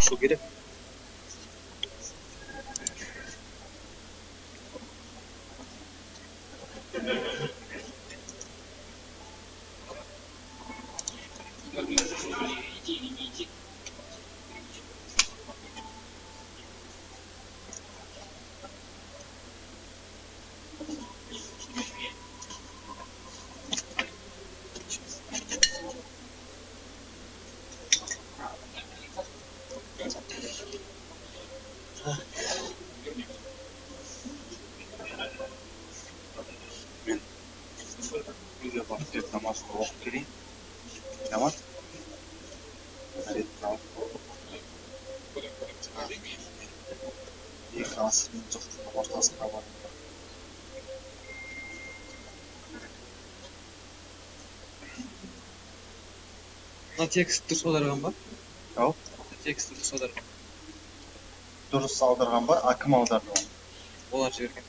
ашу керек. Мен үйге барып тек намазымды оқып келейін. Намаз? Әретті алып. Екі асырдың жоқтың ортасында бар. Мына текст дұрыс аударған ба? Ау? Текст дұрыс аударған. Дұрыс аударған ба? А кім аударды оны? Олар жіберген.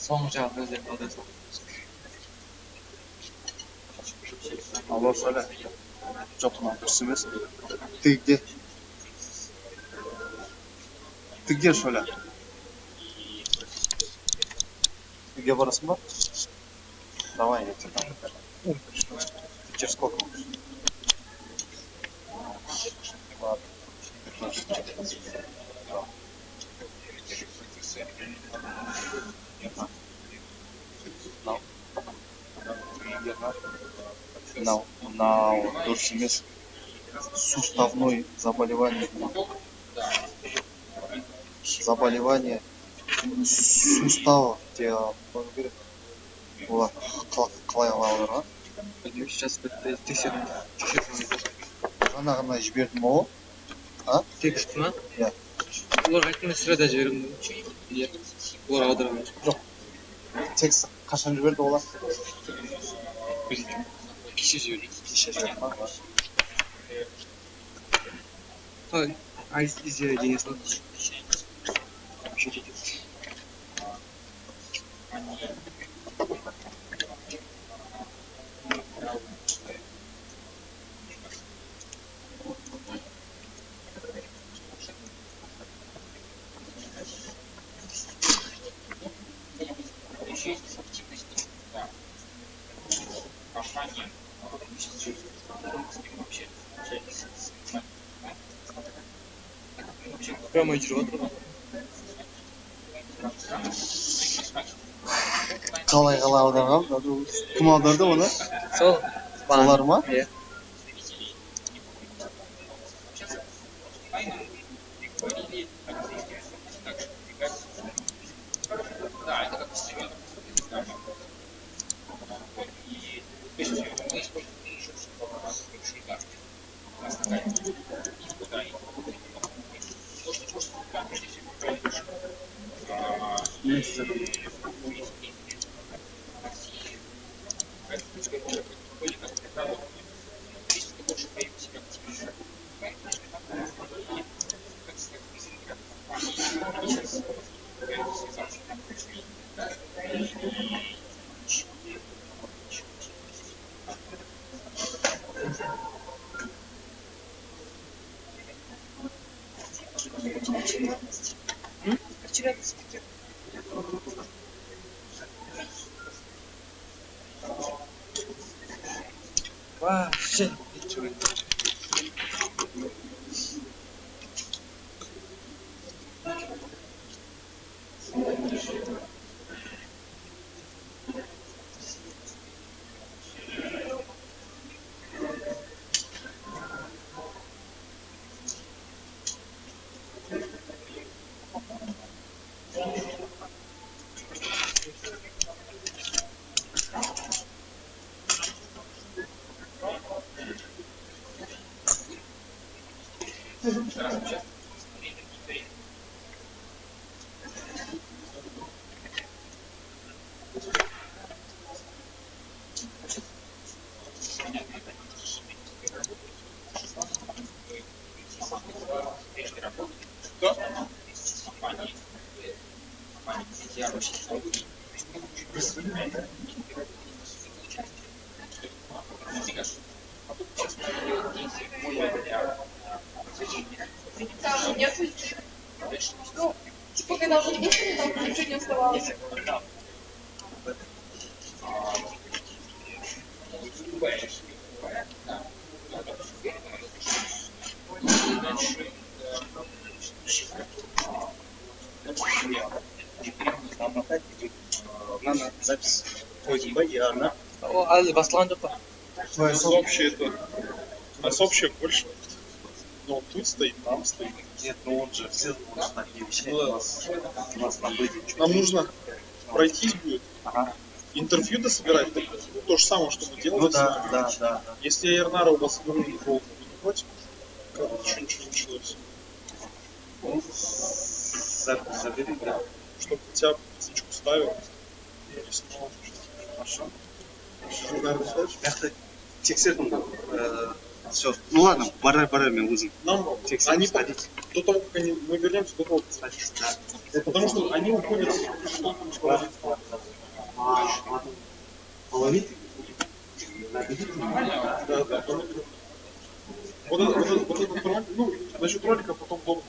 Соңғы жағын өздерін аударса. Алло, сөйле. Жоқ, мына дұрыс емес. Тігде. Тігде сөйле. Тігде барасың ба? Давай, я тебе там. Через сколько? Ладно. На дұрыс емес. Суставной заболевание. Заболевание сустава те болу керек. Олар қалай аударған? Сейчас тексеріп. Ғана жібердім ол. А? Текст ма? Иә. Олар айтқан сірада жібердім. Иә. Олар аударған. Жоқ. Текст қашан жіберді олар? Білмеймін. Кеше жіберді. Кеше жіберді ма? Қалай? ICZ деген салады. Жетеді. Прямая жүріп жатыр ғой. Қалай аударған? Кім аударды оны? Сол. Олар ма? Иә. Вообще ничего не знаю. даже не быстро, там чуть-чуть не оставалось. Надо запись. Ой, баяна. О, әлі басталған жоқ па? Общее это. У нас общее больше. Но он тут стоит, там стоит. Нет, ну он же все может такие вещи. Ну да. У нас там будет. Нам нужно пройтись будет. Ага. Интервью дособирать. То же самое, что мы делали. Ну да. Если я Эрнара у вас не против, вы не против? Как еще ничего не началось. Ну, забери, да. Чтобы хотя бы птичку ставил. Или снова. Хорошо. Наверное, Яқты тексердім. Все. Ну ладно, барай мен өзім. нам они до того, как мы вернемся, до того, как Садись, потому что они уходят половить. Да. Вот этот ролик, ну, насчет ролика потом долго.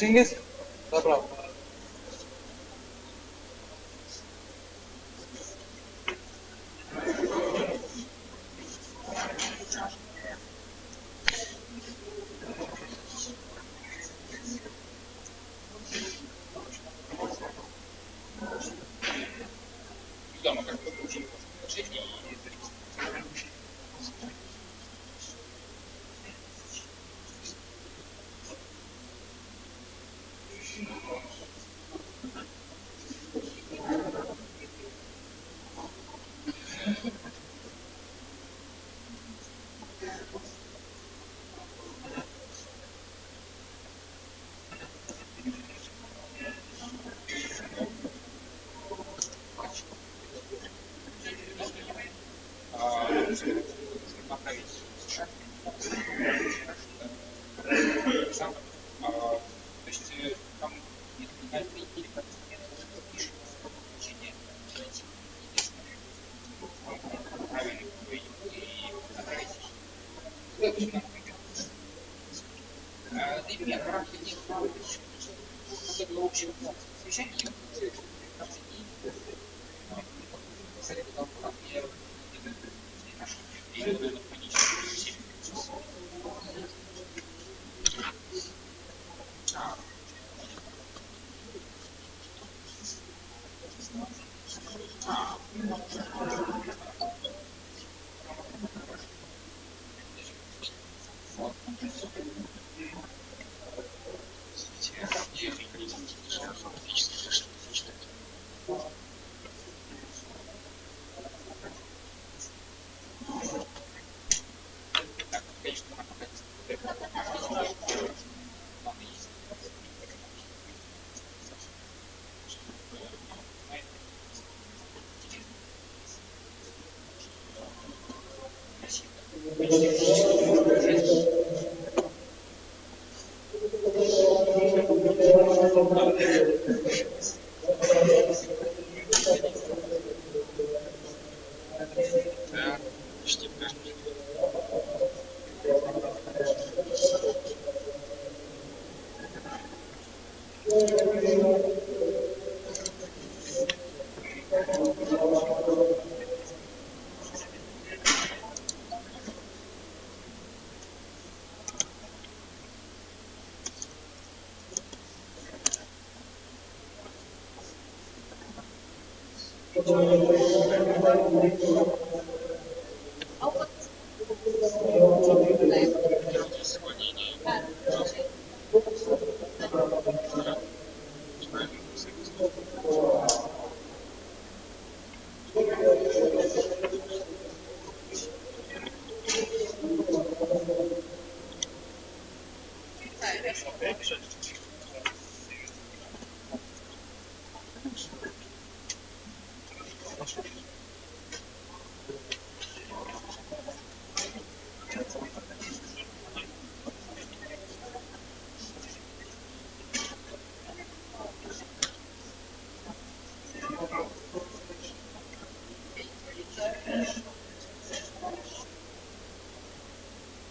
Шенгес? Направо.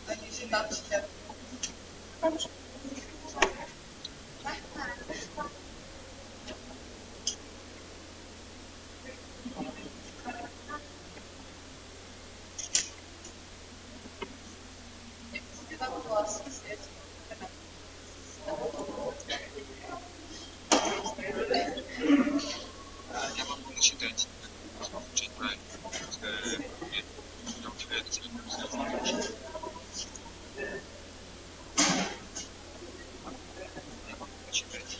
Они всегда сидят. Я могу начитать. Чуть правильно. Нет, там у тебя это слишком сложно. Я могу начитать.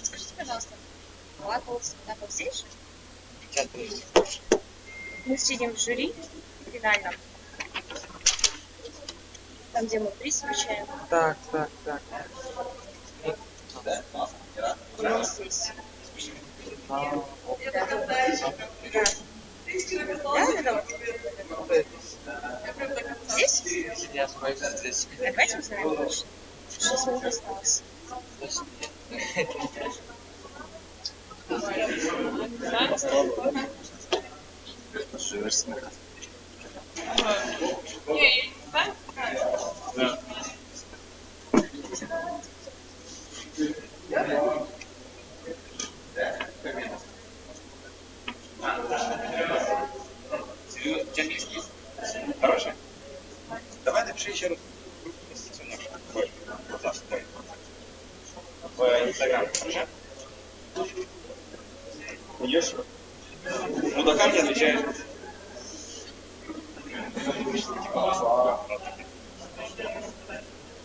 Скажите, пожалуйста, плакал Стартапа здесь? Сейчас Мы сидим в жюри финальном, там, где мы приз вручаем. Так. Мы здесь. Да. Здесь? Я смотрю здесь. Давайте узнаем больше. 6 минут осталось. Хороший? Давай напиши еще раз. В Инстаграм, хорошо? Идешь? Мудакам не отвечаешь.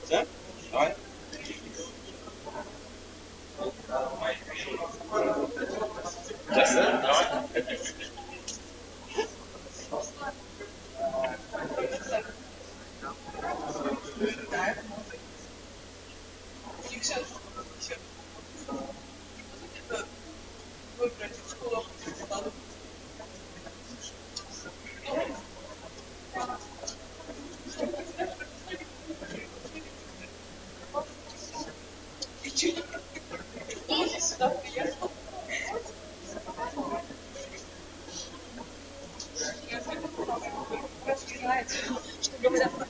Все? Давай. Давай. Чтобы мы завтра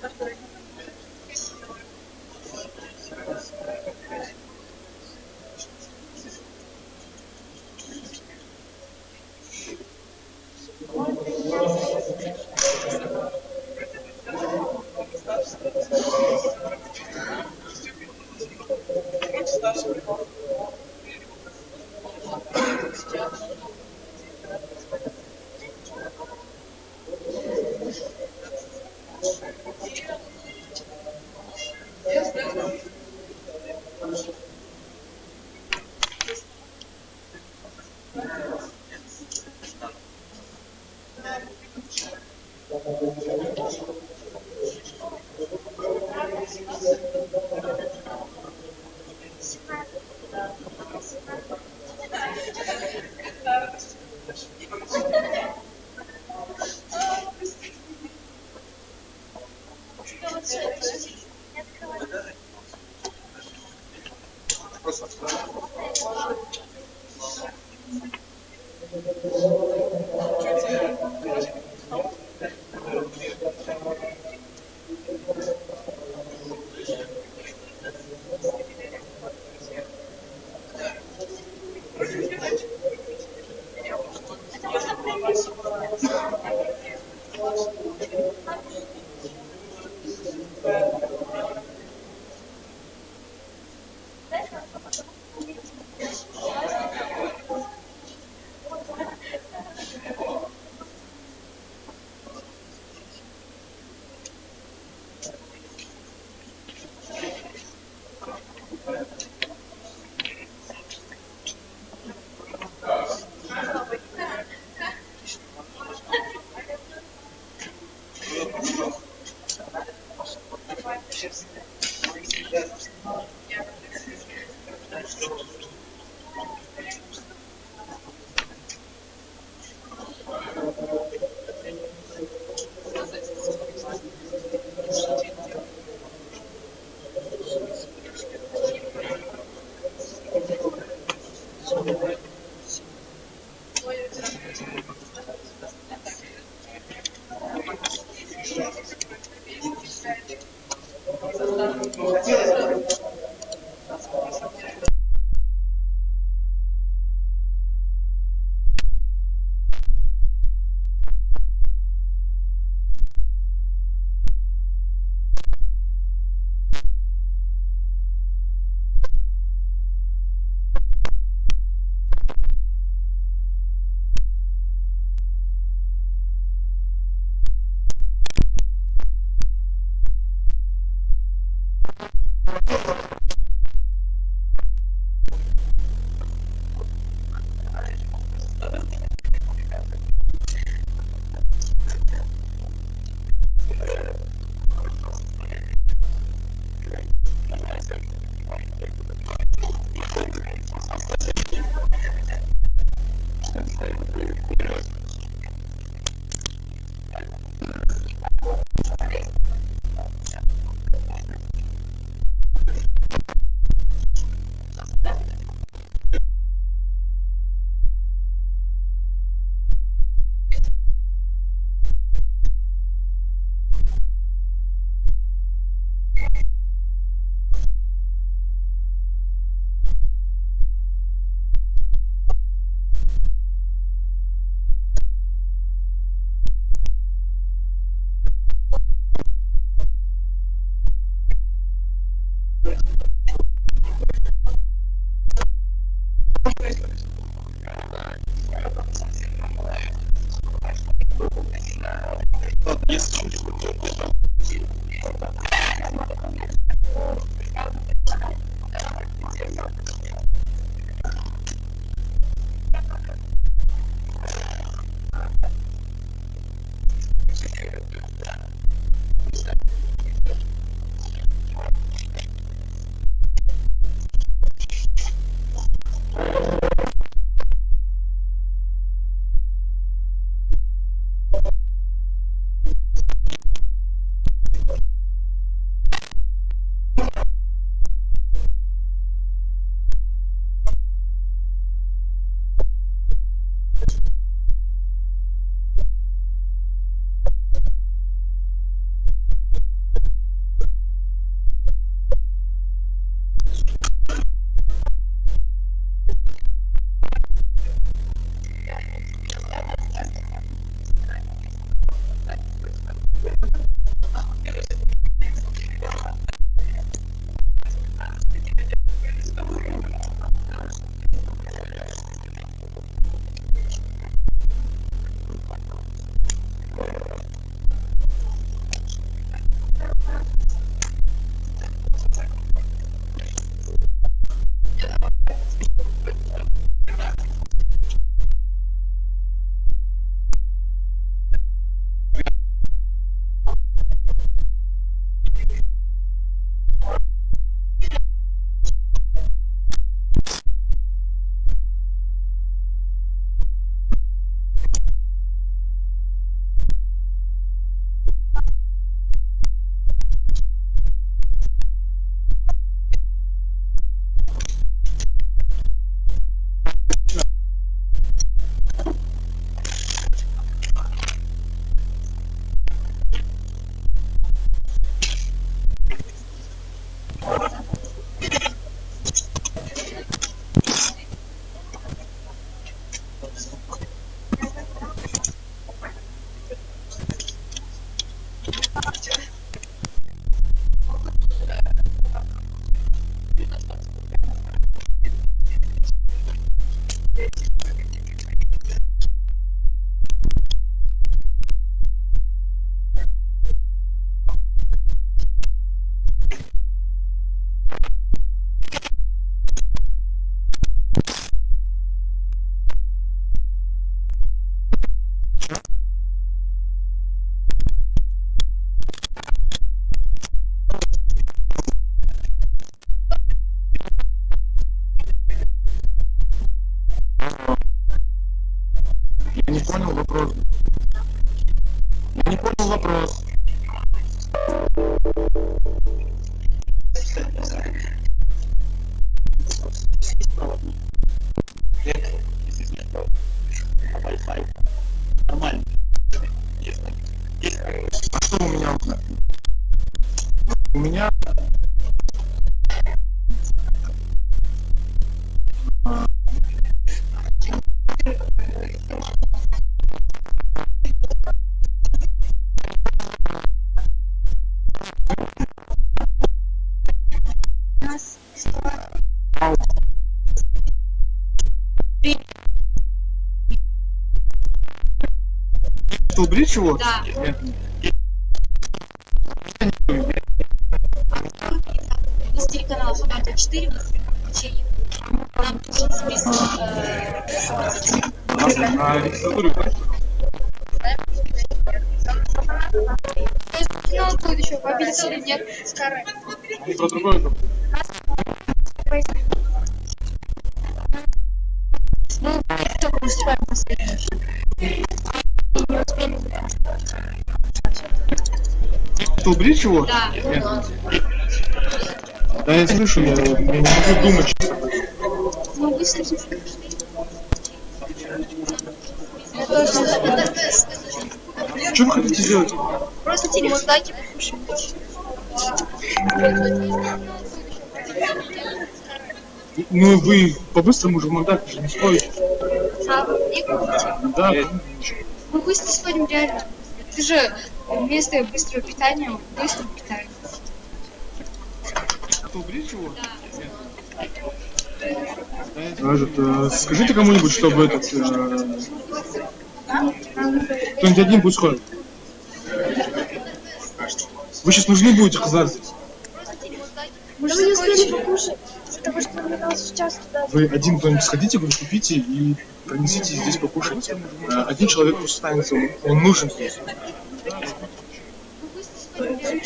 вопрос. Я не понял вопрос. Нормально. А что у меня? У меня что, убрить его? Да. Из телеканала Фабата 4 включили. Нам нужен список А регистратуру финал будет еще победитель или нет с Карой. про другое там. Ну, только выступаем последний. Не успели. Что, убрить его? Да. Да, я слышу, я не могу думать. Ну, выслушать. Что вы хотите сделать? Просто телемонтаги покушаем. Ну, вы по-быстрому уже в монтаж же не сходите. Да. Мы быстро сходим реально. Ты же вместо быстрого питания быстро питаем. Что, убрить его? Скажите кому-нибудь, чтобы этот... кто-нибудь один пусть ходит. Вы сейчас нужны будете, Хазар. Мы же не успели покушать. Потому что мы нас сейчас туда... Вы один кто-нибудь сходите, вы купите и принесите здесь покушать. Один человек пусть останется, он нужен здесь. Мы быстро сходим реально.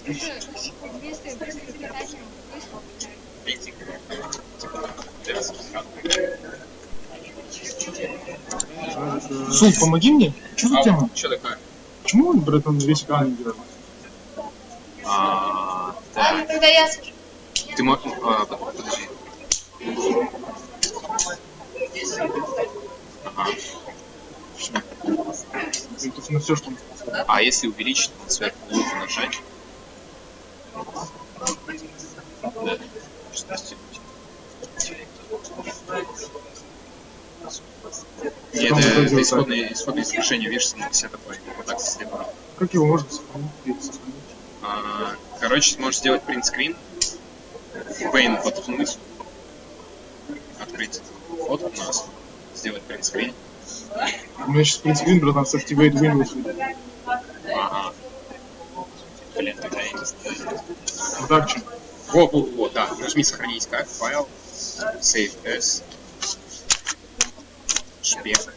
Ты же вместо быстрого питания быстро питаем. Сул, помоги мне. Что за тема? Что такое? Почему он, братан, весь экран не делает? Ладно, тогда я скажу. Ты можешь... подожди. Ага. Это на все, что он сказал. А если увеличить, то сверху лупу нажать? Да. И это исходное изображение, видишь, все такое. Вот так слева. Как его можно сохранить? Короче, ты можешь сделать принтскрин, Paint воткнуть, открыть фотку у нас, сделать принтскрин. У меня сейчас принтскрин, братан, с Activate Windows. Ага. Блин, тогда я не знаю. Ну так что? Вот, да. Нажми сохранить как файл, Save as, шпек.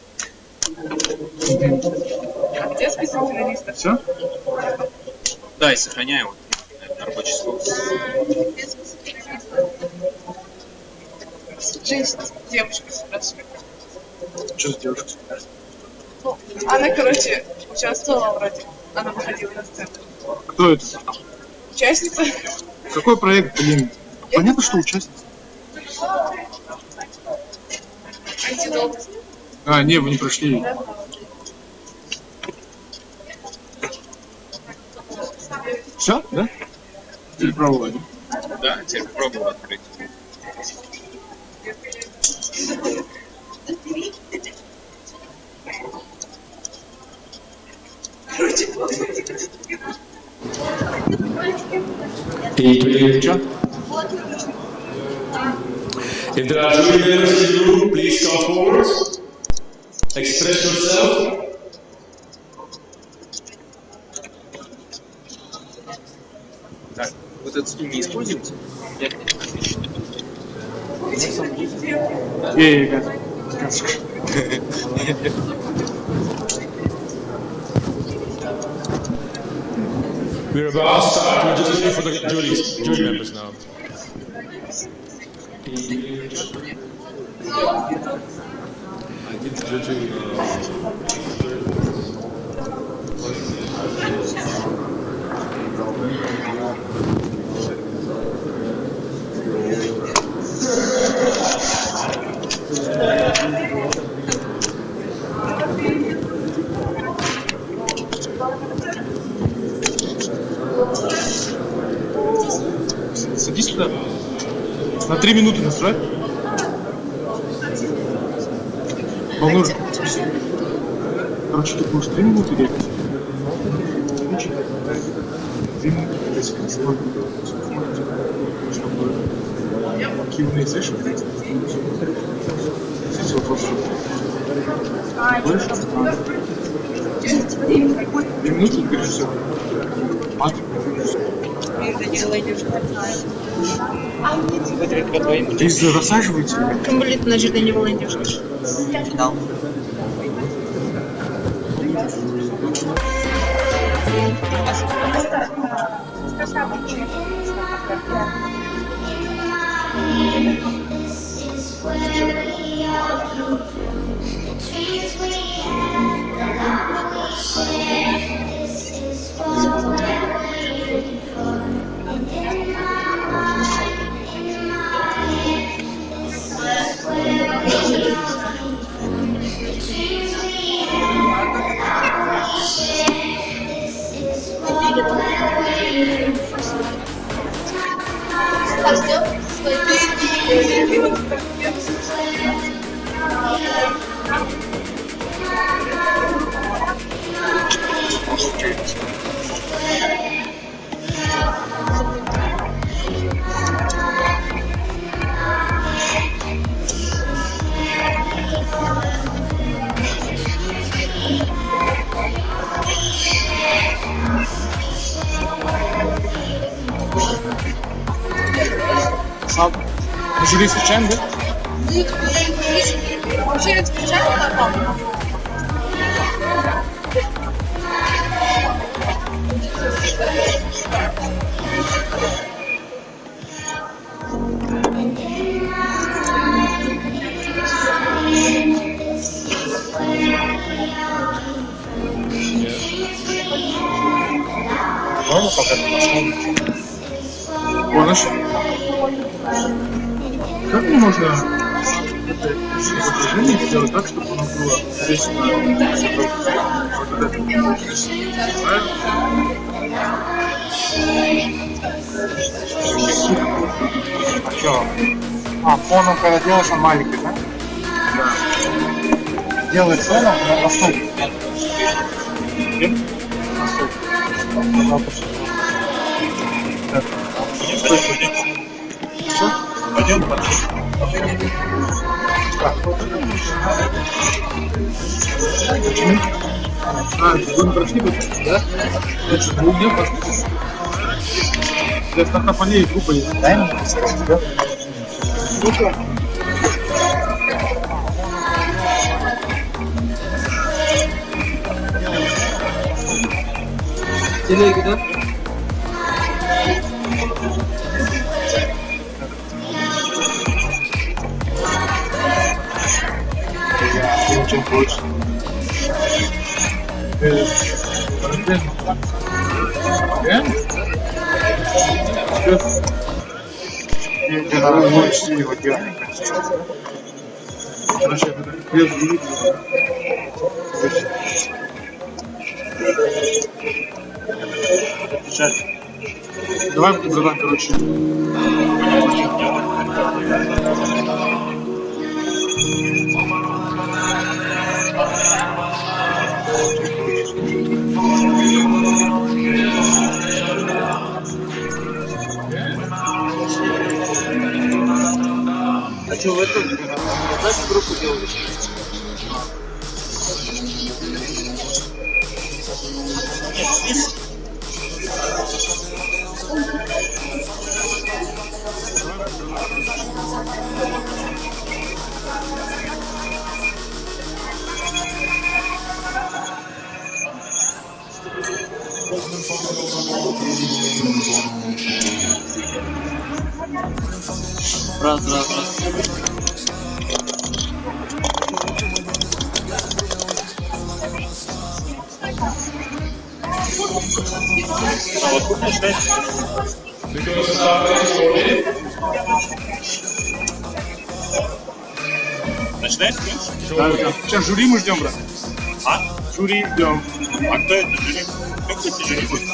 Где список финалистов? Все? Да, и сохраняю вот на рабочий стол. Женщина, девушка спрашивает. Что за девушка? Ну, она, короче, участвовала вроде. Она выходила на сцену. Кто это? Участница? Какой проект, блин? Понятно, что участница. Антидот. А, не, вы не прошли. Все, да? Или пробовали? Да, теперь попробую открыть. If there are jury members in the room, please come forward. Express yourself. Так, вот этот стул не используется? We're about to start. We're just waiting for the jury members now. I did judging На 3 минуты настроить? Волнуешь? Короче, ты будешь 3 минуты делать. 3 минуты, чтобы Q&A session. Здесь вопросы. Больше? 3 минуты, и говоришь все. Ты рассаживаете? Кім білет мына жерде не волонтер. Жюри встречаем, да? Вообще встречаем нормально. Можно пока Понял? Как мне можно это изображение сделать так, чтобы оно было здесь? А что? А, фоном, когда делаешь, он маленький, да? Да. Делай фоном, но настолько. Так. Все? Пойдем подъедем. Почему? Вы не прошли бы, да? Значит, вы где пошли? Для стартапа не группа есть. Дай мне сказать, да? Телеги, да? Чем больше. Тебе надо больше его делать. Короче, без видео. Сейчас. Давай задам, короче. А что в этом? Знаешь, группу делали? Раз. Начинаешь? Да. Сейчас жюри мы ждем, брат. А? Жюри ждем. А кто это жюри? Кто, кстати, жюри будет?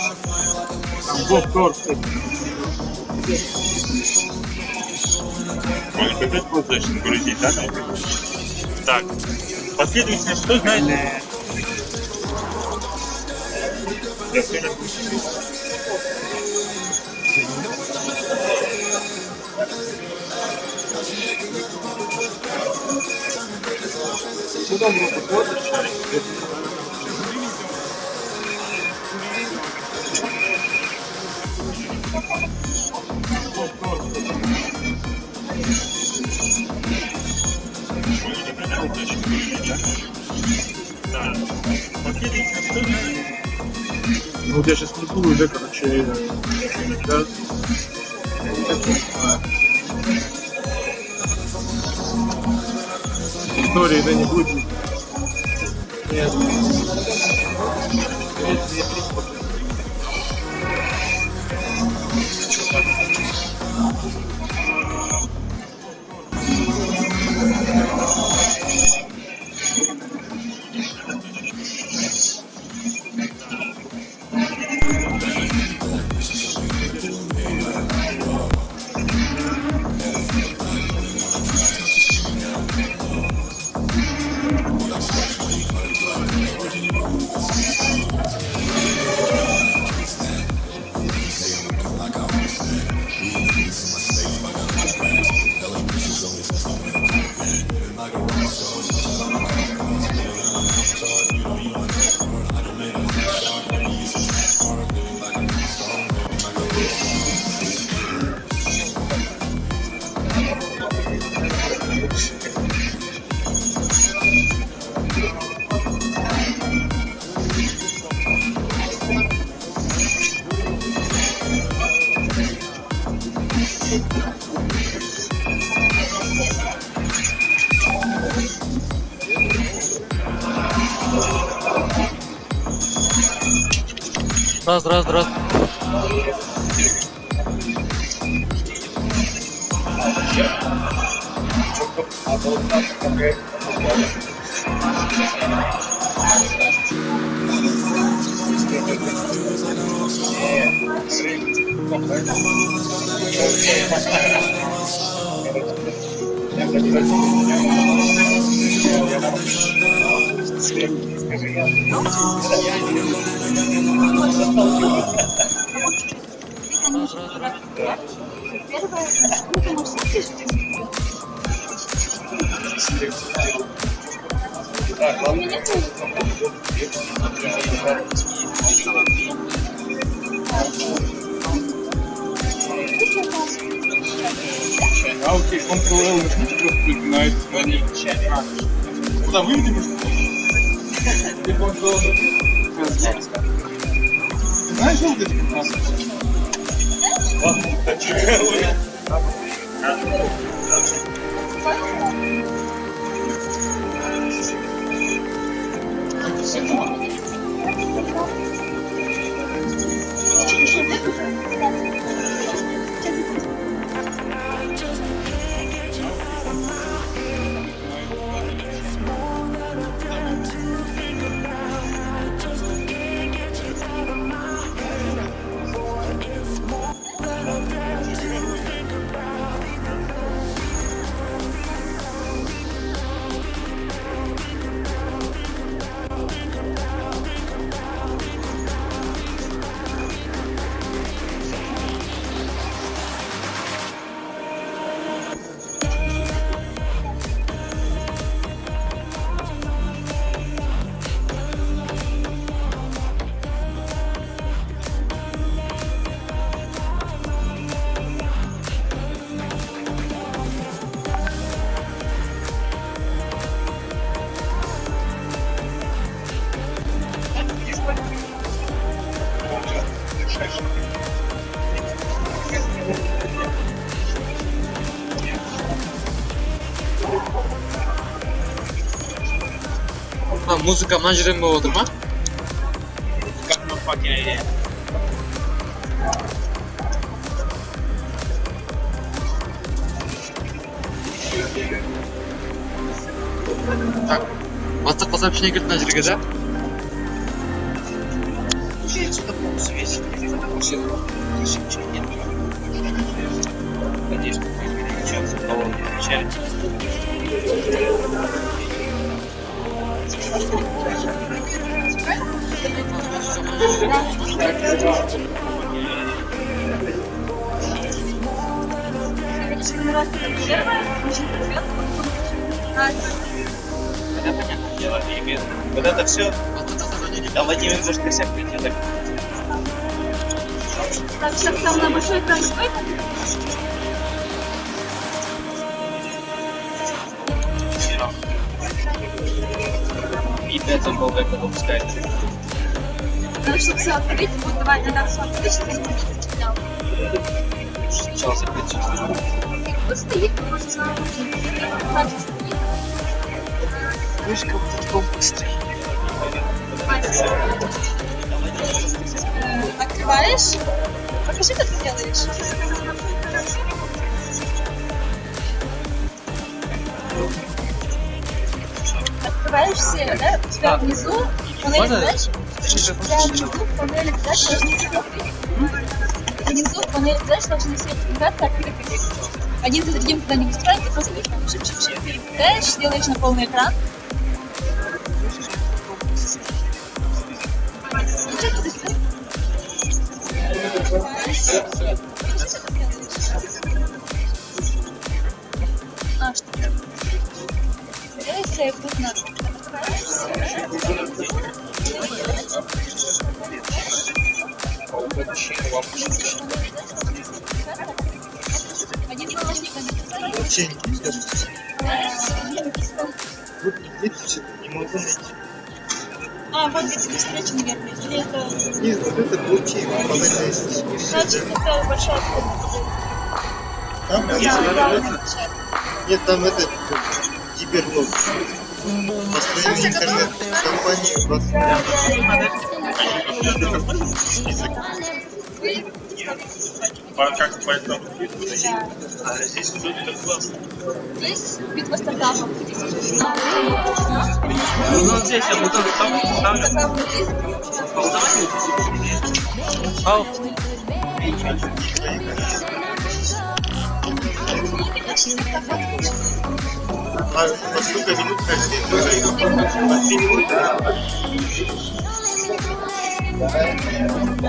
Там Боб Тор, кстати. Он опять просто грузить, да? Так. Последовательность, что знает? Ну, вот я сейчас не уже, короче, да. Истории, да, не будет. Нет. Раз. А окей, Ctrl-L нажмите, просто на это звонить. Куда выведи, может? Знаешь, что вот эти как раз? Музыка мына жерден болып отыр ма? Так, бастапқы сообщение келді мына жерге, да? Надеюсь, Чем кого вначале? Да, понятное дело. И вот это все. Там Владимир может косяк прийти, так. Так, сейчас там на большой экран стоит? Видно, это был как это пускай. Надо, чтобы все открыть. Вот давай, надо все открыть, чтобы я снял. Сначала закрыть. Вот стоит, может, сам. Так, стоит. Вышка вот таком быстрый. Открываешь? Покажи, как ты делаешь. Открываешь все, да? У тебя внизу панель задач. У тебя внизу панель задач должны все открыть. Внизу панель задач должны все интеграции открыть. Один за другим куда-нибудь строить, ты просто шип-шип-шип переключаешь, делаешь на полный экран. А, что? Делай сейв, тут надо. Один помощник написал. Вообще не скажешь. Вот видите, не могу найти. А, вот где тебе встреча, наверное. Или это... Нет, вот это блокчейн, панельная есть. Значит, это большая комната. Там нет, там это гиперблок. Построение интернет-компании 20. Как по этому? А здесь уже это классно. Здесь битва стартапов. Ну вот здесь я буду ставлю. Ау. А на сколько минут каждый тоже? На 3 минуты.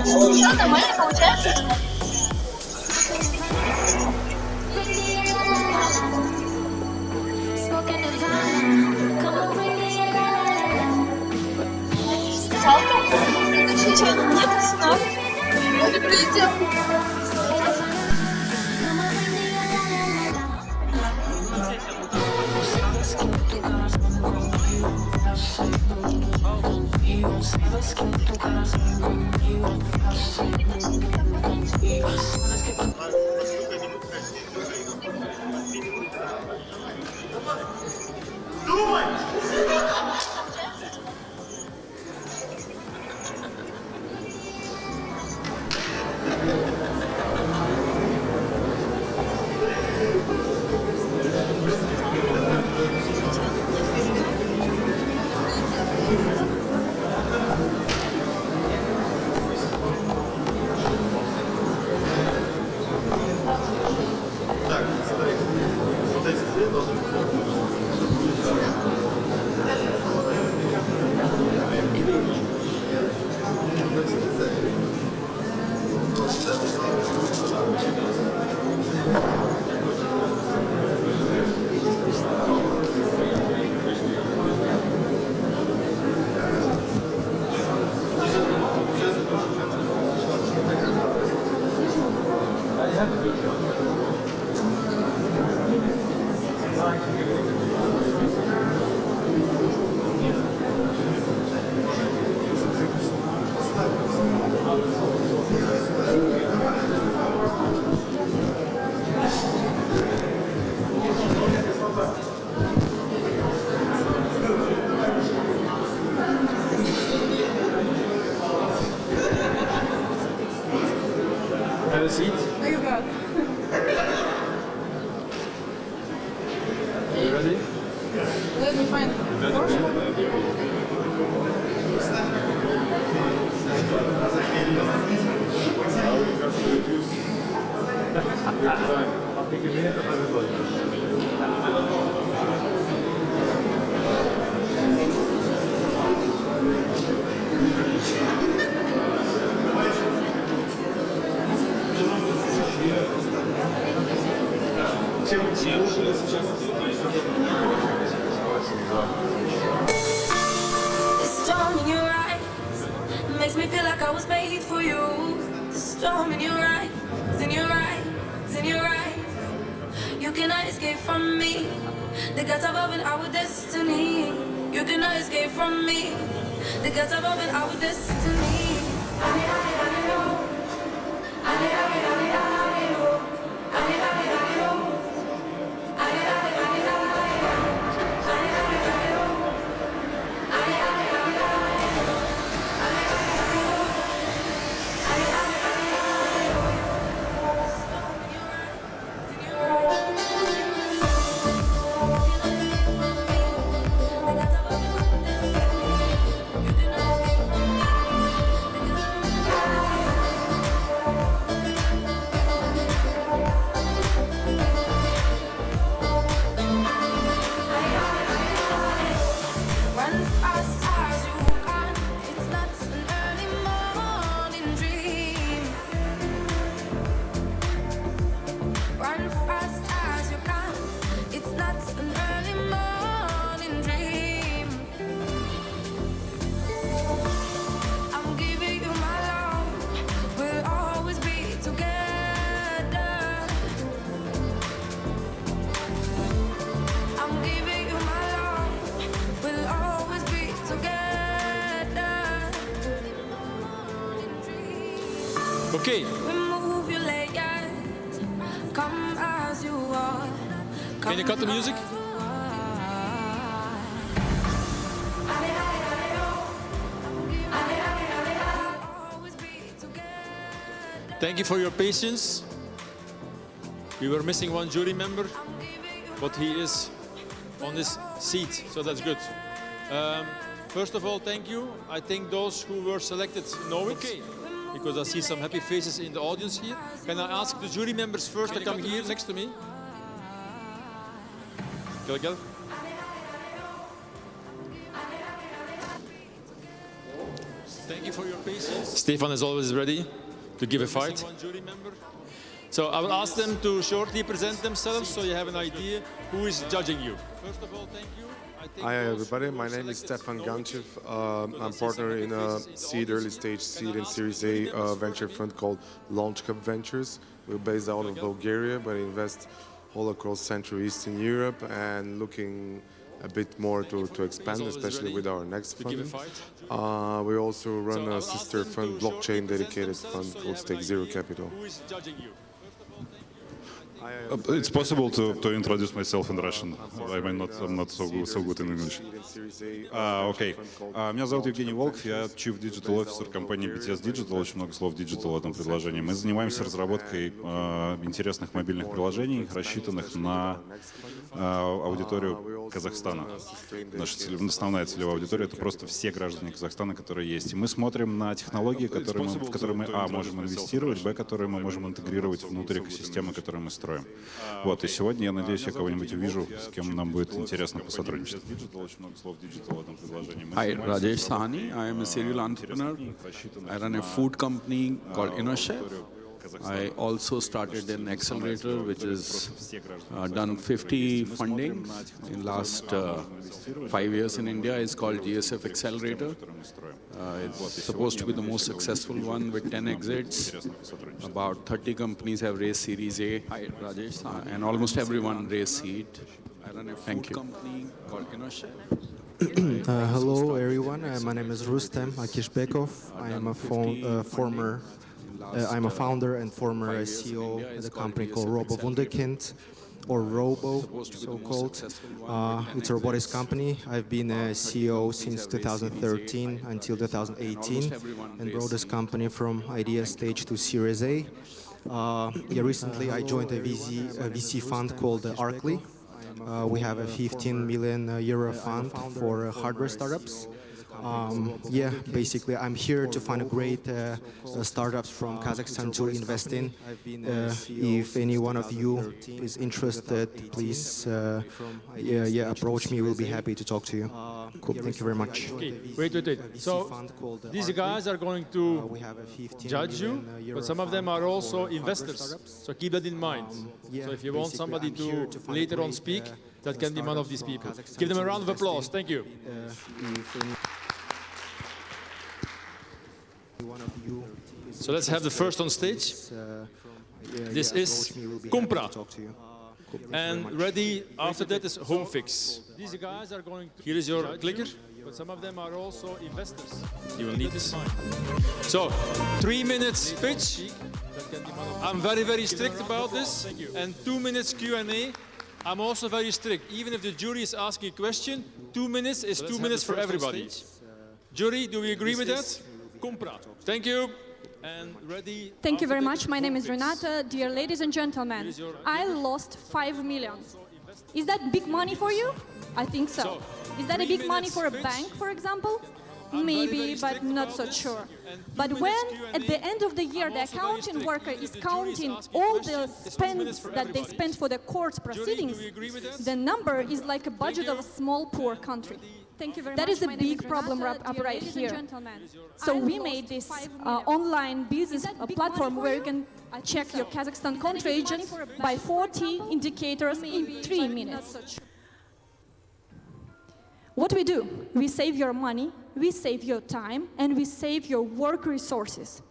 Что, нормально получается? Жалко? Ничего нет, снова. Он не прилетел. Have a seat. Oh, you got. Are you ready? Let me find. I'll take you The storm in your eyes makes me feel like I was made for you. The storm in your eyes, in your eyes, in your eyes. You cannot escape from me. The gods above it, our destiny. You cannot escape from me. The gods above it, our destiny. Run fast as you can. It's not an early morning dream. Run fast as you can. It's not an early morning dream. I'm giving you my love. We'll always be together. I'm giving you my love. We'll always be together. Okay. Remove your layers. Come as you are. Can you cut the music? Thank you for your patience. We were missing one jury member, but he is on his seat, so that's good. First of all, thank you. I think those who were selected know it, because I see some happy faces in the audience here. Can I ask the jury members first to come here next to me? Gel. Thank you for your patience. Stefan is always ready to give a fight. So I will ask them to shortly present themselves so you have an idea who is judging you. First of all, thank you. Hi everybody, my name is Stefan Ganchev. I'm partner in a early stage seed and Series A venture fund called Launch Hub Ventures. We're based out of Bulgaria, but invest all across Central Eastern Europe and looking a bit more to expand, especially with our next fund. We also run a sister fund, blockchain dedicated fund called Stake Zero Capital. It's possible to introduce myself in Russian. I'm not so good in English. Окей. Меня зовут Евгений Волков, я Chief Digital Officer компании BTS Digital, очень много слов Digital в этом предложении. Мы занимаемся разработкой интересных мобильных приложений, рассчитанных на аудиторию Казахстана. Наша основная целевая аудитория — это просто все граждане Казахстана, которые есть. И мы смотрим на технологии, в которые мы, можем инвестировать, которые мы можем интегрировать внутрь экосистемы, которую мы строим. Вот, и сегодня, я надеюсь, я кого-нибудь увижу, с кем нам будет интересно посотрудничать. Hi, Rajesh Sahani. I am a serial entrepreneur. I run a food company called InnoChef. I also started an accelerator which has done 50 funding in last 5 years in India. It's called GSF Accelerator. It's supposed to be the most successful one with 10 exits. About 30 companies have raised Series A. Hi, Rajesh, and almost everyone raised seed. I run a food company called InnoChef. Hello everyone, my name is Rustem Akishbekov. I am I'm a founder and former CEO at a company called Robo Wunderkind, or Robo, so-called. It's a robotics company. I've been a CEO since 2013 until 2018 and brought this company from idea stage to Series A. Recently I joined a VC fund called Arcly. We have a 15 million euro fund for hardware startups. Yeah, basically, I'm here to find a great startups from Kazakhstan to invest in. If any one of you is interested, please approach me. We'll be happy to talk to you. Cool. Thank you very much. Okay, wait. So these guys are going to judge you, but some of them are also investors. So keep that in mind. So if you want somebody to later on speak, that can be one of these people. Give them a round of applause. Thank you. So let's have the first on stage. This is Compra. And ready after that is Home Fix. These guys are going to... Here is your clicker, but some of them are also investors. You will need this. So, 3 minutes pitch. I'm very, very strict about this. And 2 minutes Q&A. I'm also very strict. Even if the jury is asking a question, 2 minutes is 2 minutes for everybody. Jury, do we agree with that? Compra. Thank you. And ready. Thank you very much. My name is Renata. Dear ladies and gentlemen, I lost 5 million. Is that big money for you? I think so. Is that a big money for a bank, for example? Maybe, but not so sure. But when at the end of the year the accounting worker is counting all the spends that they spent for the court proceedings, the number is like a budget of a small poor country. Thank you very that much. is a big problem right here. So we made this online business platform where you can check your Kazakhstan country agents by 40 indicators in 3 minutes. What we do, we save your money, we save your time, and we save your work resources.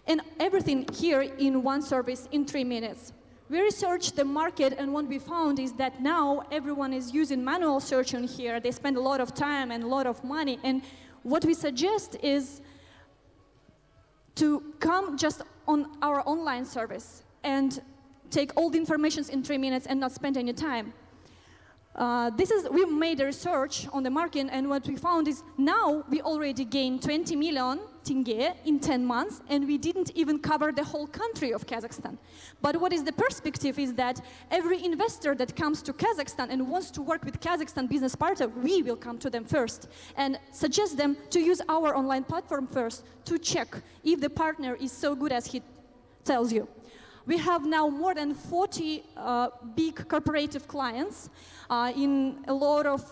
And everything here in one service in 3 minutes. We researched the market, and what we found is that now everyone is using manual search on here. They spend a lot of time and a lot of money. And what we suggest is to come just on our online service and take all the information in 3 minutes and not spend any time. We made a research on the market, and what we found is now we already gained 20 million tenge in 10 months, and we didn't even cover the whole country of Kazakhstan. But what is the perspective is that every investor that comes to Kazakhstan and wants to work with Kazakhstan business partner, we will come to them first and suggest them to use our online platform first to check if the partner is so good as he tells you. We have now more than 40 big corporative clients in a lot of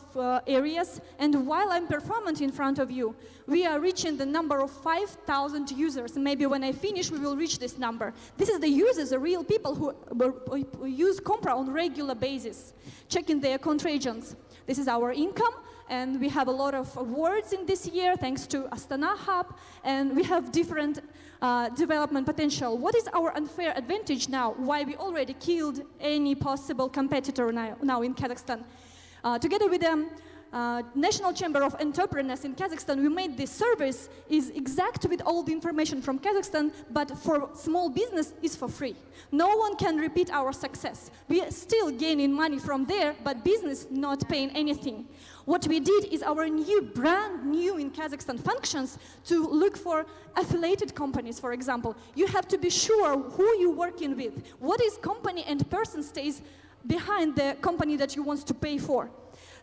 areas. And while I'm performant in front of you, we are reaching the number of 5,000 users. Maybe when I finish, we will reach this number. This is the users, the real people who use Compra on regular basis, checking their country agents. This is our income. And we have a lot of awards in this year, thanks to Astana Hub, and we have different development potential. What is our unfair advantage now? Why we already killed any possible competitor now in Kazakhstan? Together with the National Chamber of Entrepreneurs in Kazakhstan, we made this service is exact with all the information from Kazakhstan, but for small business is for free. No one can repeat our success. We are still gaining money from there, but business not paying anything. What we did is our brand new in Kazakhstan functions to look for affiliated companies, for example. You have to be sure who you're working with. What is company and person stays behind the company that you want to pay for.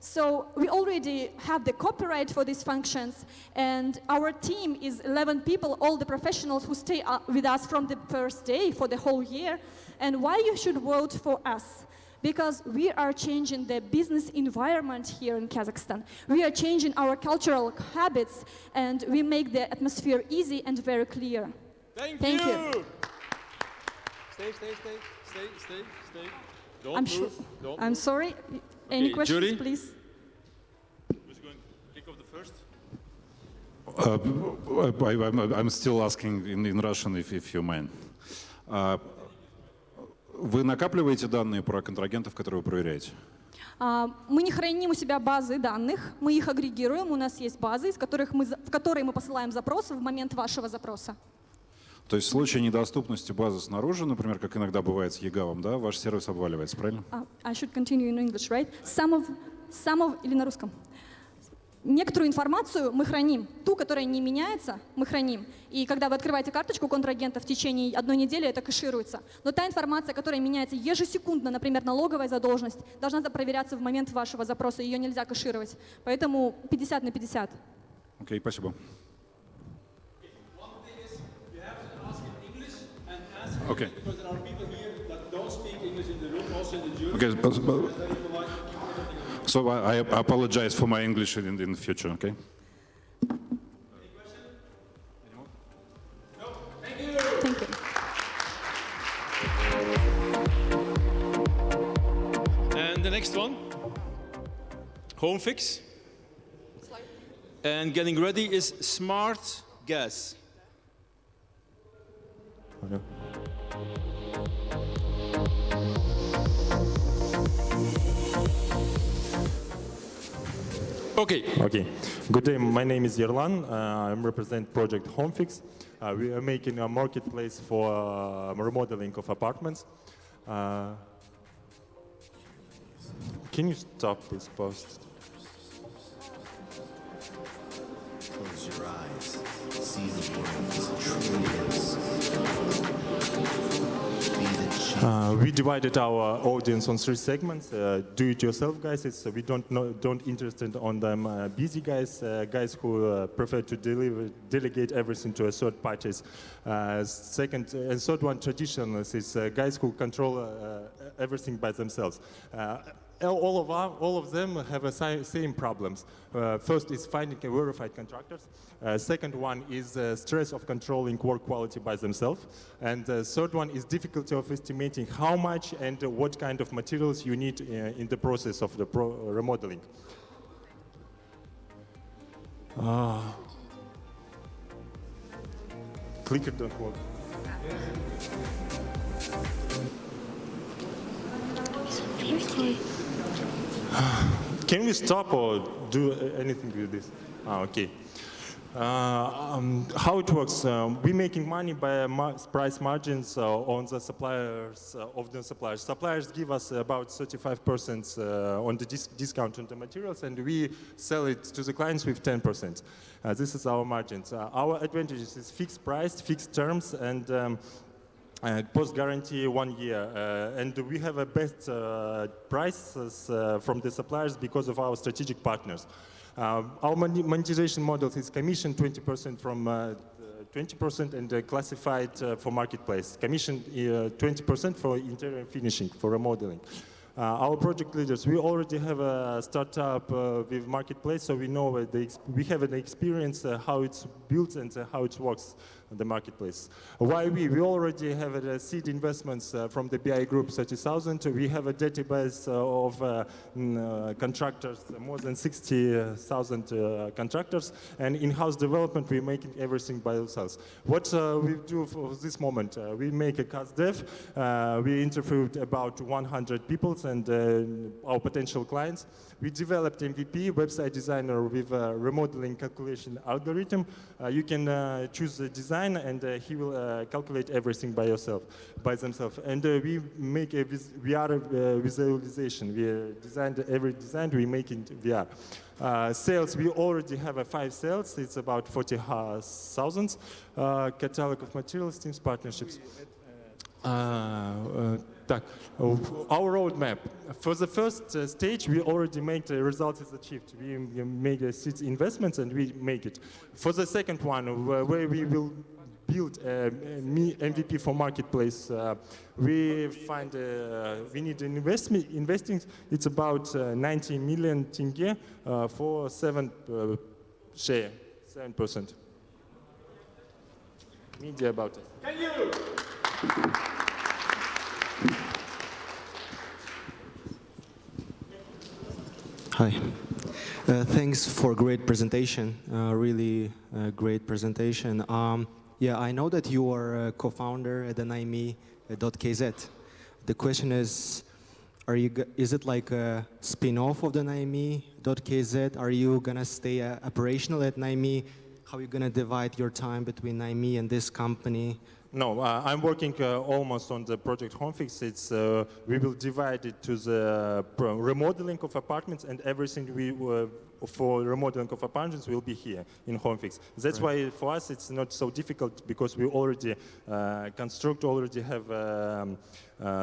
So we already have the copyright for these functions, and our team is 11 people, all the professionals who stay with us from the first day for the whole year. And why you should vote for us? Because we are changing the business environment here in Kazakhstan. We are changing our cultural habits, and we make the atmosphere easy and very clear. Thank you. Stay. Don't I'm move. sure. Don't I'm move. sorry. Any questions, jury? please? Who's going to kick off the first? I'm still asking in Russian, if you mind. Вы накапливаете данные про контрагентов, которые вы проверяете? Мы не храним у себя базы данных, мы их агрегируем, у нас есть базы, в которые мы посылаем запросы в момент вашего запроса. То есть в случае недоступности базы снаружи, например, как иногда бывает с EGAV, да, ваш сервис обваливается, правильно? I should continue in English, right? Или на русском. Некоторую информацию мы храним, ту, которая не меняется, мы храним. И когда вы открываете карточку контрагента, в течение 1 недели это кэшируется. Но та информация, которая меняется ежесекундно, например, налоговая задолженность, должна проверяться в момент вашего запроса, ее нельзя кэшировать. Поэтому 50 на 50. Окей, спасибо. Okay. Because there are people here that don't speak English in the room, also in the jury. Okay, so I apologize for my English in the future, okay? Thank you. And the next one, home fix. And getting ready is smart gas. Okay. Okay. Good day. My name is Yerlan. I represent Project Homefix. We are making a marketplace for remodeling of apartments. Can you stop this post? Close your eyes. See the world trillions. We divided our audience on 3 segments. Do-it-yourself guys, we don't interested on them busy guys, guys who prefer to delegate everything to a third parties. Second and third one, traditionalists, is guys who control everything by themselves. All of them have the same problems. First is finding a verified contractors. Second one is stress of controlling work quality by themselves. And third one is difficulty of estimating how much and what kind of materials you need in the process of the remodeling. Clicker don't work. Can we stop or do anything with this? Okay. How it works? We're making money by price margins on the suppliers of the suppliers. Suppliers give us about 35% on the discount on the materials, and we sell it to the clients with 10%. This is our margins. Our advantages is fixed price, fixed terms, and post guarantee 1 year, and we have a best prices from the suppliers because of our strategic partners. Our monetization model is commission 20% from 20% and classified for marketplace. Commission 20% for interior finishing, for remodeling. Our project leaders, we already have a startup with marketplace, so we know we have an experience how it's built and how it works on the marketplace. Why we already have seed investments from the BI group 30,000. We have a database of contractors, more than 60,000 contractors, and in-house development we're making everything by ourselves. What we do for this moment, we make a cost dev. We interviewed about 100 people and our potential clients. We developed MVP, website designer with a remodeling calculation algorithm. You can choose the design and he will calculate everything by themselves. And we make a VR visualization. We designed every design, we make it VR. Sales, we already have 5 sales. It's about 40,000. Catalog of materials, teams, partnerships. Our roadmap. For the first stage, we already made the result is achieved. We made a seed investments and we make it. For the second one, where we will build MVP for marketplace, we find we need investing. It's about 90 million tenge for 7% share, 7%. Media about it. Can you? Hi. Thanks for great presentation. Really great presentation. Yeah, I know that you are a co-founder at Naimi.kz. The question is it like a spin-off of the Naimi.kz? Are you gonna stay operational at Naimi? How are you gonna divide your time between Naimi and this company? No, I'm working almost on the project Homefix. It's we will divide it to the remodeling of apartments, and everything for remodeling of apartments will be here in Homefix. That's why for us it's not so difficult, because we already already have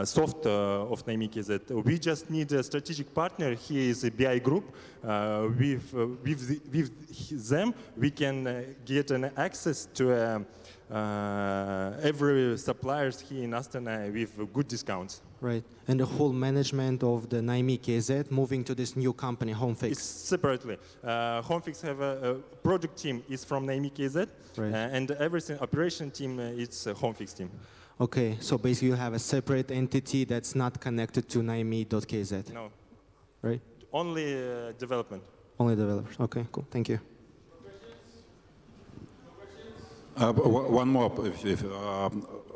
soft of Naimi.kz. We just need a strategic partner. Here is a BI group. With them, we can get an access to every suppliers here in Astana with good discounts. Right, and the whole management of the Naimi.kz moving to this new company, HomeFix. It's separately. HomeFix have a project team is from Naimi.kz, Right. and everything operation team it's a HomeFix team. Okay, so basically you have a separate entity that's not connected to Naimi.kz. No, Right? only development. Only developers. Okay, cool. Thank you. One more.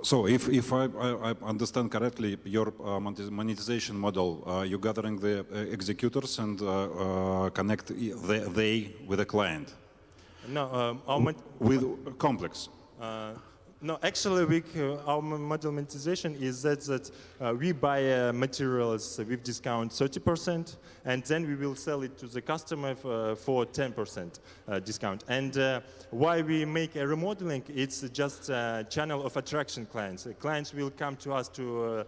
So if I understand correctly, your monetization model, you're gathering the executors and connect they with a client. No, with complex. No, actually, our model monetization is that we buy materials with discount 30%, and then we will sell it to the customer for 10% discount. And why we make a remodeling? It's just a channel of attraction clients. Clients will come to us to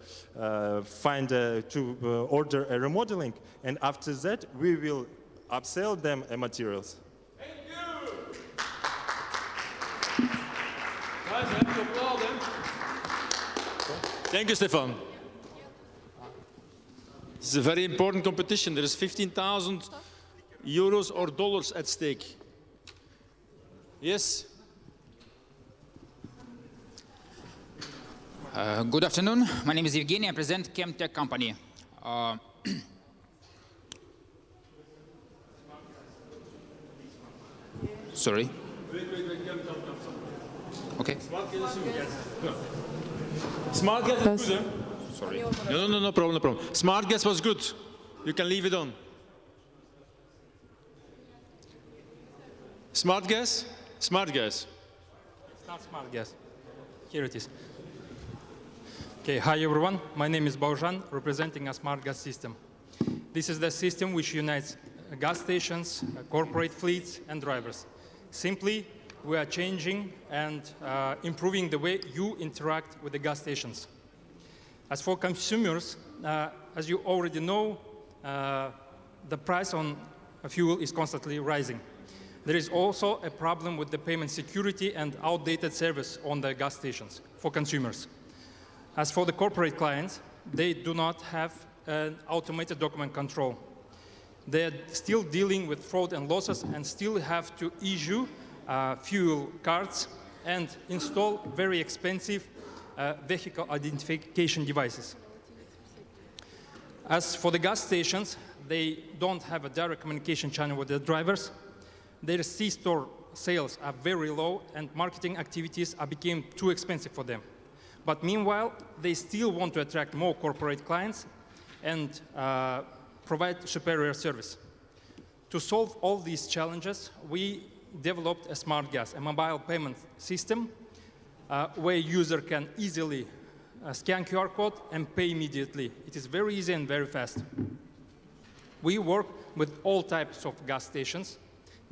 order a remodeling, and after that we will upsell them materials. Thank you, Stefan. This is a very important competition. There is 15,000 euros or dollars at stake. Yes? Good afternoon. My name is Evgeny. I present Chemtech company. Sorry. Okay. Smart gas was good, eh? Sorry. No problem, no problem. Smart gas was good. You can leave it on. Smart gas? Smart gas. It's not smart gas. Here it is. Okay, hi everyone. My name is Baujan, representing a smart gas system. This is the system which unites gas stations, corporate fleets, and drivers. Simply, we are changing and improving the way you interact with the gas stations. As for consumers, as you already know, the price on fuel is constantly rising. There is also a problem with the payment security and outdated service on the gas stations for consumers. As for the corporate clients, they do not have an automated document control. They are still dealing with fraud and losses and still have to issue fuel cards and install very expensive vehicle identification devices. As for the gas stations, they don't have a direct communication channel with the drivers. Their C-store sales are very low and marketing activities became too expensive for them. But meanwhile, they still want to attract more corporate clients and provide superior service. To solve all these challenges, we developed a smart gas, a mobile payment system where user can easily scan QR code and pay immediately. It is very easy and very fast. We work with all types of gas stations.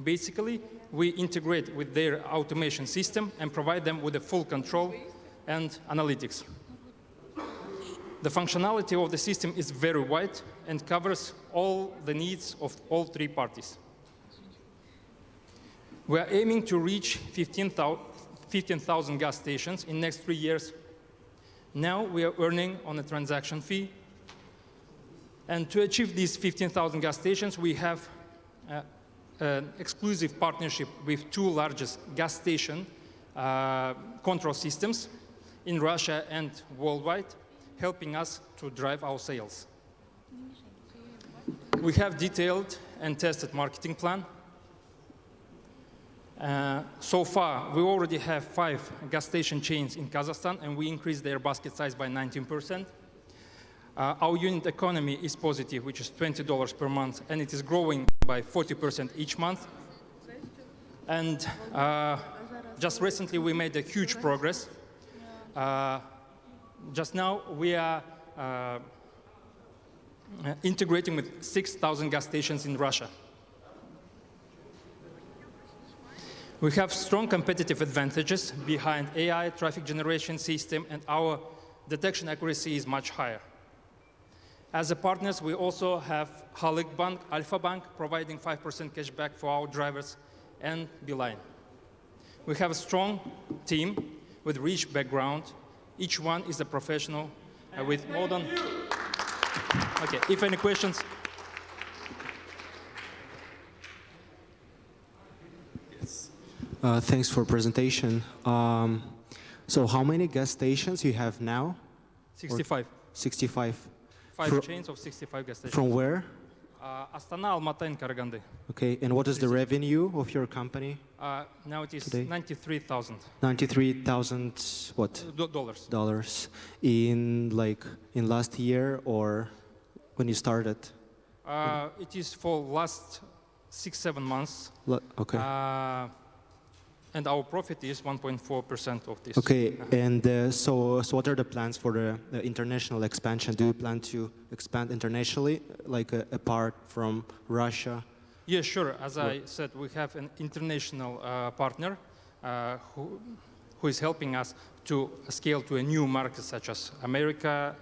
Basically, we integrate with their automation system and provide them with a full control and analytics. The functionality of the system is very wide and covers all the needs of all three parties. We are aiming to reach 15,000 gas stations in the next 3 years. Now we are earning on a transaction fee. And to achieve these 15,000 gas stations, we have an exclusive partnership with two largest gas station control systems in Russia and worldwide, helping us to drive our sales. We have detailed and tested marketing plan. So far, we already have 5 gas station chains in Kazakhstan, and we increased their basket size by 19%. Our unit economy is positive, which is $20 per month, and it is growing by 40% each month. And just recently, we made a huge progress. Just now, we are integrating with 6,000 gas stations in Russia. We have strong competitive advantages behind AI, traffic generation system, and our detection accuracy is much higher. As a partners, we also have Halyk Bank, Alpha Bank, providing 5% cashback for our drivers, and Beeline. We have a strong team with rich background. Each one is a professional with more than... Okay, if any questions? Thanks for presentation. So how many gas stations you have now? 65. 65. Five chains of 65 gas stations. From where? Astana, Almaty, and Karaganda. Okay, and what is the revenue of your company? Now it is Today? 93,000. 93,000 what? Dollars. Dollars. In last year or when you started? It is for last 6-7 months. Okay. And our profit is 1.4% of this. Okay, and so what are the plans for the international expansion? Do you plan to expand internationally, like apart from Russia? Yeah, sure. As I said, we have an international partner who is helping us to scale to a new market such as America,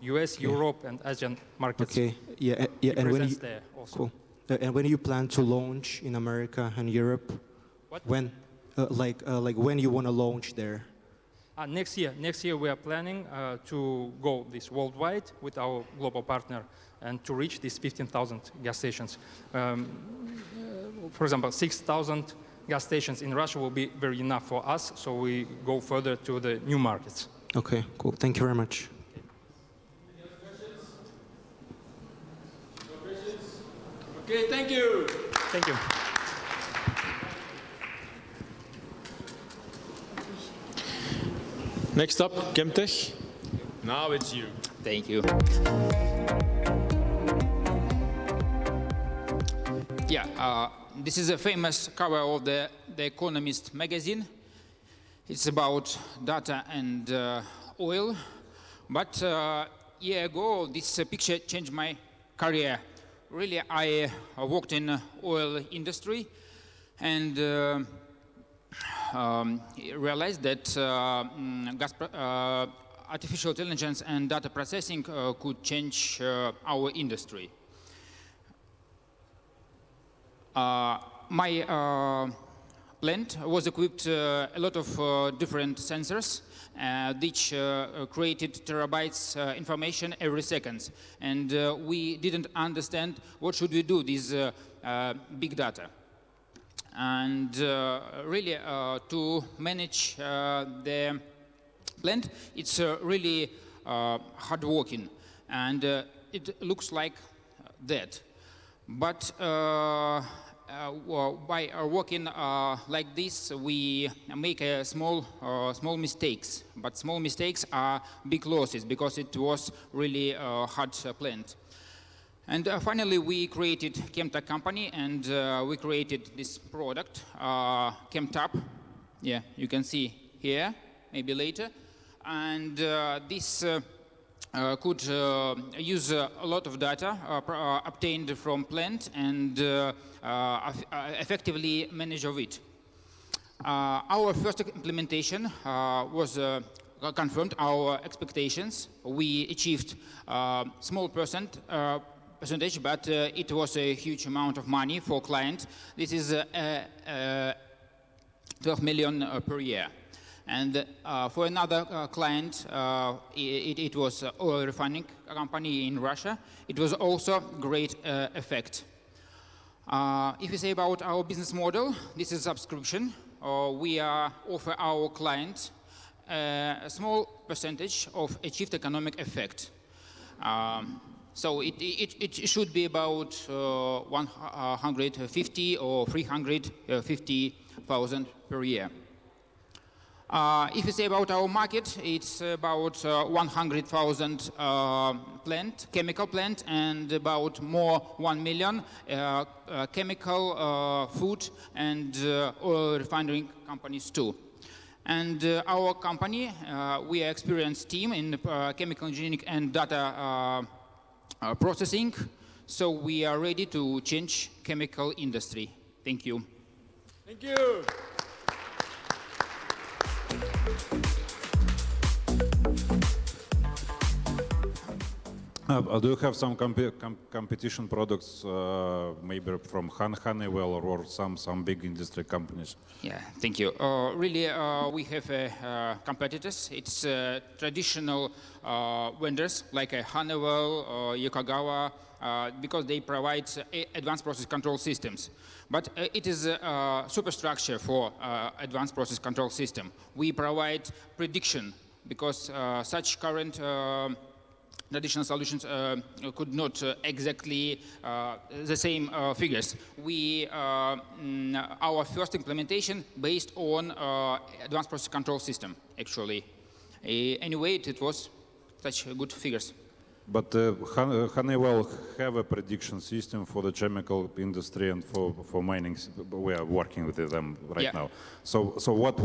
US, Europe, and Asian markets. Okay, yeah, and when you, there also. cool. And when you plan to launch in America and Europe? What? When? Like when you want to launch there? Next year we are planning to go this worldwide with our global partner and to reach these 15,000 gas stations. For example, 6,000 gas stations in Russia will be very enough for us, so we go further to the new markets. Okay, cool. Thank you very much. Okay, thank you. Thank you. Next up, Chemtech. Now it's you. Thank you. Yeah, this is a famous cover of the Economist magazine. It's about data and oil. But a year ago, this picture changed my career. Really, I worked in oil industry and realized that artificial intelligence and data processing could change our industry. My plant was equipped a lot of different sensors which created terabytes information every second. And we didn't understand what should we do with this big data. And really, to manage the plant, it's really hard working, and it looks like that. But by working like this, we make small mistakes. But small mistakes are big losses because it was really a hard plant. And finally, we created Chemtech company, and we created this product, Chemtap. Yeah, you can see here, maybe later. And this could use a lot of data obtained from plant and effectively manage of it. Our first implementation was confirmed our expectations. We achieved small percentage, but it was a huge amount of money for client. This is 12 million per year. And for another client, it was an oil refining company in Russia. It was also great effect. If you say about our business model, this is subscription. We offer our clients a small percentage of achieved economic effect. So it should be about 150 or 350,000 per year. If you say about our market, it's about 100,000 chemical plant, and about more 1 million chemical, food, and oil refining companies too. And our company, we are experienced team in chemical engineering and data processing, so we are ready to change chemical industry. Thank you. Thank you. Do you have some competition products, maybe from Honeywell or some big industry companies? Yeah, thank you. Really, we have competitors. It's traditional vendors like Honeywell or Yokogawa, because they provide advanced process control systems. But it is a superstructure for advanced process control system. We provide prediction because such current traditional solutions could not exactly the same figures. Our first implementation based on advanced process control system, actually. Anyway, it was such good figures. But Honeywell have a prediction system for the chemical industry and for mining. We are working with them right now. So what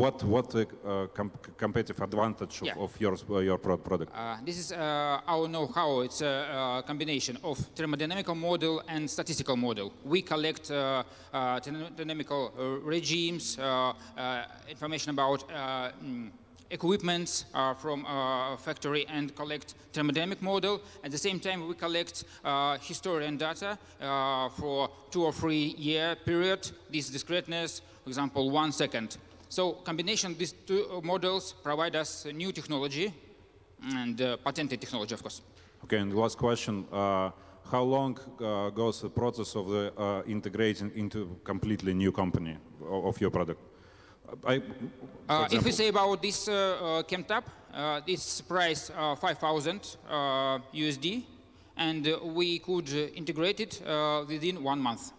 competitive advantage of your product? This is our know-how. It's a combination of thermodynamical model and statistical model. We collect thermodynamical regimes, information about equipment from factory, and collect thermodynamic model. At the same time, we collect historian data for 2 or 3 year period. This discreteness, for example, 1 second. So combination of these two models provide us new technology and patented technology, of course. Okay, and the last question. How long goes the process of the integrating into completely new company of your product? If we say about this ChemTap, this price 5,000 USD, and we could integrate it within 1 month.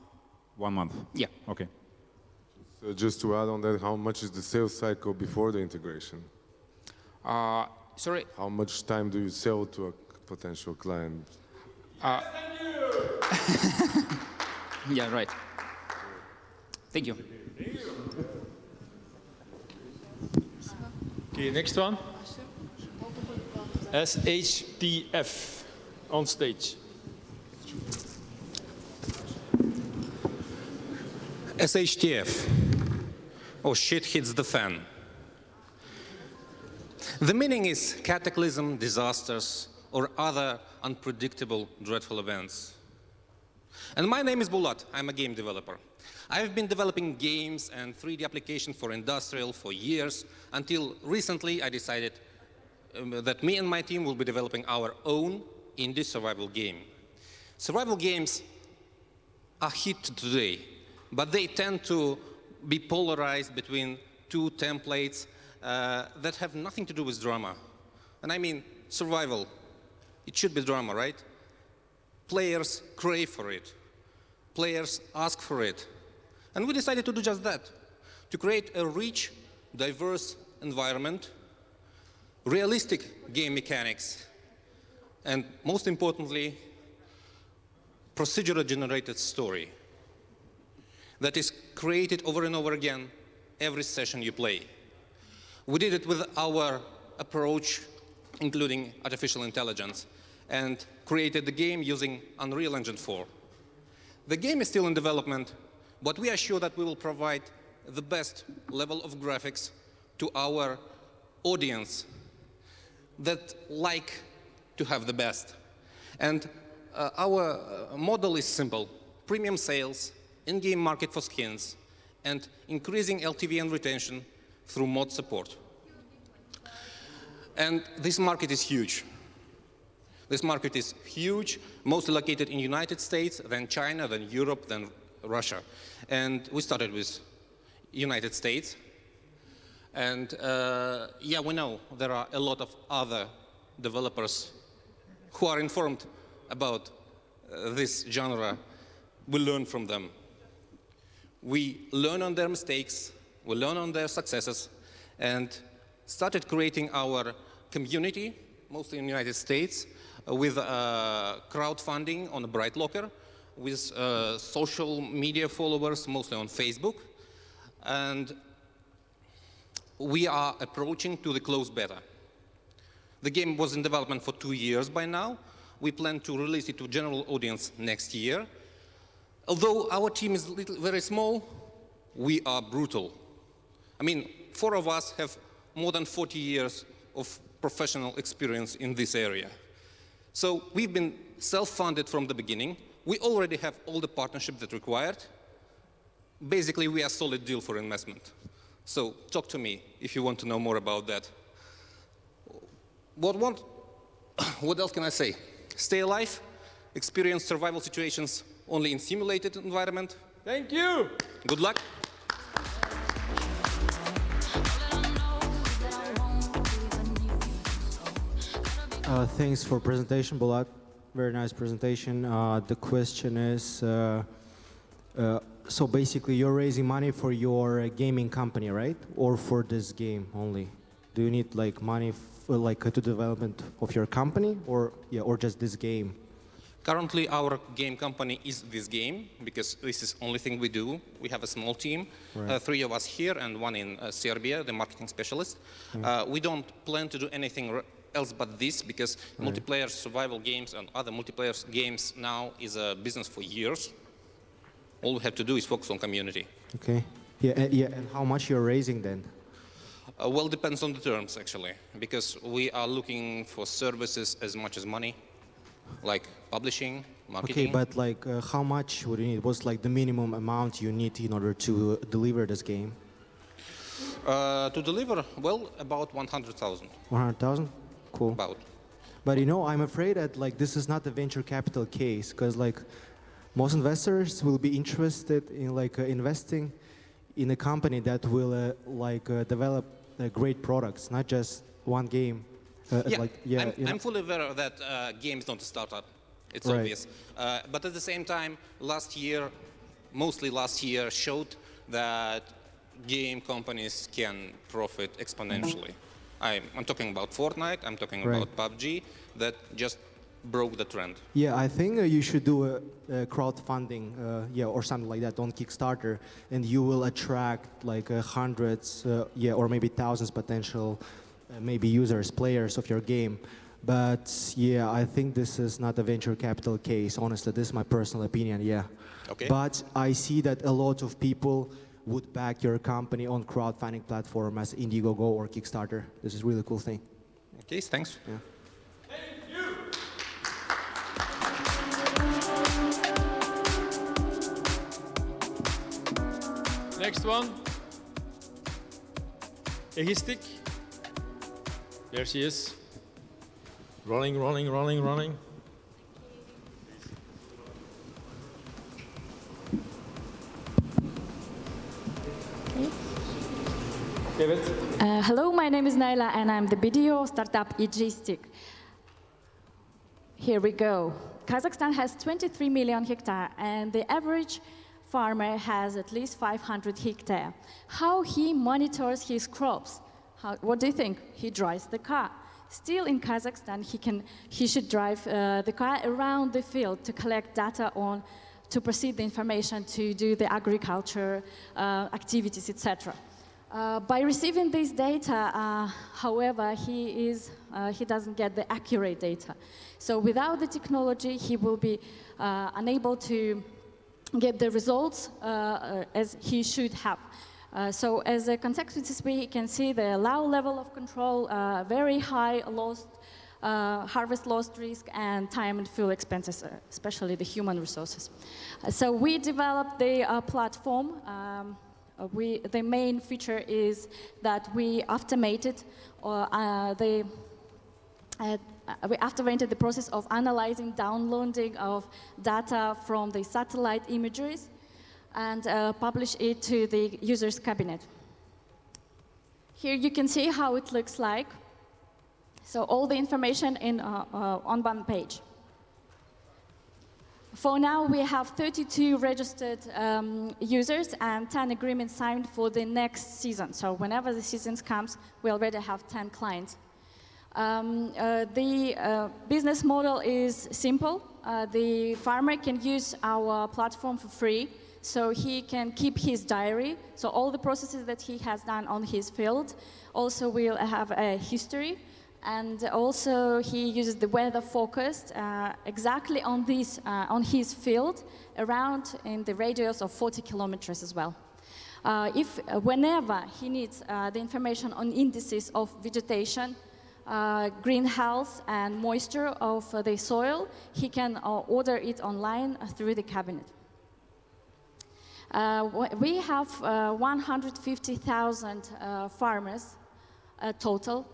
1 month? Yeah. Okay. So just to add on that, how much is the sales cycle before the integration? Sorry? How much time do you sell to a potential client? Yeah, right. Thank you. Okay, next one. SHTF on stage. SHTF, or shit hits the fan. The meaning is cataclysm, disasters, or other unpredictable, dreadful events. And my name is Bulat. I'm a game developer. I've been developing games and 3D applications for industrial for years, until recently I decided that me and my team will be developing our own indie survival game. Survival games are hit today, but they tend to be polarized between two templates that have nothing to do with drama. And I mean, survival, it should be drama, right? Players crave for it. Players ask for it. And we decided to do just that, to create a rich, diverse environment, realistic game mechanics, and most importantly, procedure-generated story that is created over and over again every session you play. We did it with our approach, including artificial intelligence, and created the game using Unreal Engine 4. The game is still in development, but we are sure that we will provide the best level of graphics to our audience that like to have the best. And our model is simple: premium sales, in-game market for skins, and increasing LTV and retention through mod support. And this market is huge. This market is huge, mostly located in the United States, then China, then Europe, then Russia. And we started with United States. And yeah, we know there are a lot of other developers who are informed about this genre. We learn from them. We learn on their mistakes, we learn on their successes, and started creating our community, mostly in the United States, with crowdfunding on BrightLocker, with social media followers, mostly on Facebook. And we are approaching to the closed beta. The game was in development for 2 years by now. We plan to release it to general audience next year. Although our team is very small, we are brutal. I mean, 4 of us have more than 40 years of professional experience in this area. So we've been self-funded from the beginning. We already have all the partnership that required. Basically, we are a solid deal for investment. So talk to me if you want to know more about that. What else can I say? Stay alive, experience survival situations only in simulated environment. Thank you. Good luck. Thanks for presentation, Bulat. Very nice presentation. The question is, so basically you're raising money for your gaming company, right? Or for this game only? Do you need like money to development of your company, or just this game? Currently, our game company is this game, because this is the only thing we do. We have a small team, Right. 3 of us here and 1 in Serbia, the marketing specialist. We don't plan to do anything else but this, because multiplayer survival games and other multiplayer games now is a business for years. All we have to do is focus on community. Okay. Yeah. And how much you're raising then? Well, depends on the terms, actually, because we are looking for services as much as money, like publishing, marketing. Okay, but like how much would you need? What's like the minimum amount you need in order to deliver this game? To deliver, well, about 100,000. 100,000? Cool. About. But you know, I'm afraid that like this is not a venture capital case, because like most investors will be interested in like investing in a company that will develop great products, not just one game. I'm fully aware that game is not a startup. It's Right. obvious. But at the same time, mostly last year, showed that game companies can profit exponentially. I'm talking about Fortnite, I'm talking Right. about PUBG, that just broke the trend. Yeah, I think you should do a crowdfunding, or something like that on Kickstarter, and you will attract like hundreds, or maybe thousands potential, maybe users, players of your game. But yeah, I think this is not a venture capital case. Honestly, this is my personal opinion. Yeah. Okay. But I see that a lot of people would back your company on crowdfunding platform as Indiegogo or Kickstarter. This is a really cool thing. Okay, thanks. Yeah. Next one. Egistic. There she is. Running. Hello, my name is Naila and I'm the BDO Startup Egistic. Here we go. Kazakhstan has 23 million hectares and the average farmer has at least 500 hectares. How he monitors his crops? What do you think? He drives the car. Still in Kazakhstan, he should drive the car around the field to collect data to proceed the information to do the agriculture activities, etc. By receiving this data, however, he doesn't get the accurate data. So without the technology, he will be unable to get the results as he should have. So as a consequence, we can see the low level of control, very high harvest loss risk, and time and fuel expenses, especially the human resources. So we developed the platform. The main feature is that we automated the process of analyzing, downloading of data from the satellite imageries and publish it to the user's cabinet. Here you can see how it looks like. So all the information on one page. For now, we have 32 registered users and 10 agreements signed for the next season. So whenever the season comes, we already have 10 clients. The business model is simple. The farmer can use our platform for free, so he can keep his diary. So all the processes that he has done on his field also will have a history. And also he uses the weather forecast exactly on his field around in the radius of 40 kilometers as well. Whenever he needs the information on indices of vegetation, greenhouse and moisture of the soil, he can order it online through the cabinet. We have 150,000 farmers total,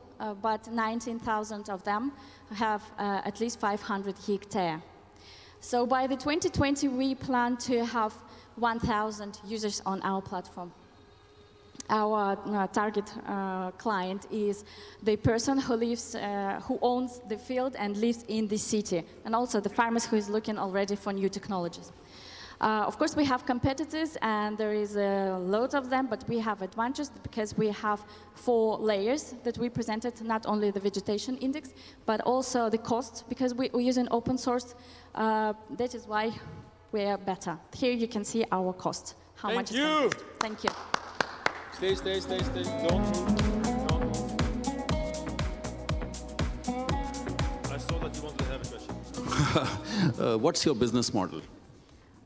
but 19,000 of them have at least 500 hectares. So by the 2020, we plan to have 1,000 users on our platform. Our target client is the person who lives, who owns the field and lives in the city, and also the farmers who is looking already for new technologies. Of course, we have competitors, and there is loads of them, but we have advantages because we have 4 layers that we presented, not only the vegetation index, but also the cost, because we're using open source. That is why we are better. Here you can see our cost, how much it's going to cost. Thank you. Stay. Don't move. I saw that you wanted to have a question. What's your business model?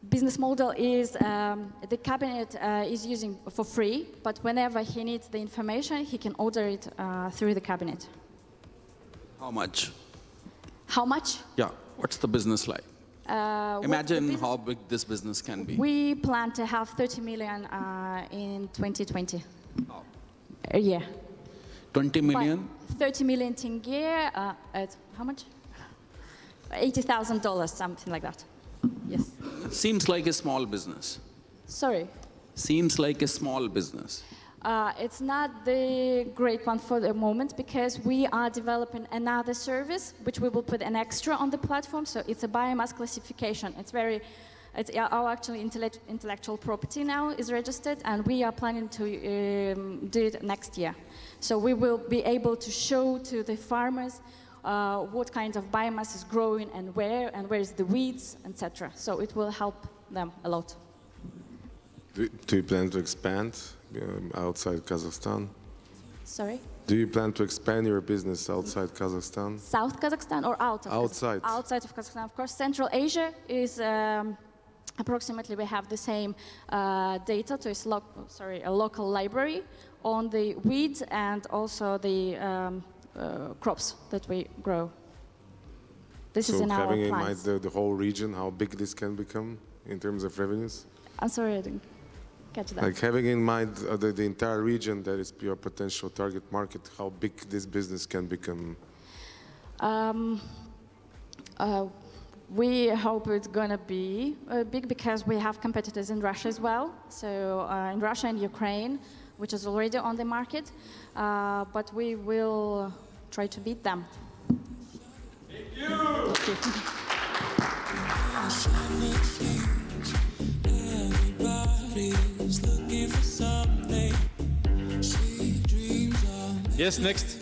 Business model is the cabinet is using for free, but whenever he needs the information, he can order it through the cabinet. How much? How much? Yeah. What's the business like? Imagine how big this business can be. We plan to have 30 million in 2020. A year. 20 million? 30 million tenge at how much? $80,000, something like that. Yes. Seems like a small business. Sorry? Seems like a small business. It's not the great one for the moment because we are developing another service which we will put an extra on the platform. So it's a biomass classification. It's our actually intellectual property now is registered, and we are planning to do it next year. So we will be able to show to the farmers what kind of biomass is growing and where is the weeds, etc. So it will help them a lot. Do you plan to expand outside Kazakhstan? Sorry? Do you plan to expand your business outside Kazakhstan? South Kazakhstan or out of Outside. Kazakhstan? Outside of Kazakhstan. Of course, Central Asia is approximately we have the same data, so it's a local library on the weeds and also the crops that we grow. This is in our plans. So having in mind the whole region, how big this can become in terms of revenues? I'm sorry, I didn't catch that. Like having in mind the entire region that is your potential target market, how big this business can become? We hope it's going to be big because we have competitors in Russia as well. So in Russia and Ukraine, which is already on the market, but we will try to beat them. Thank you. Yes, next.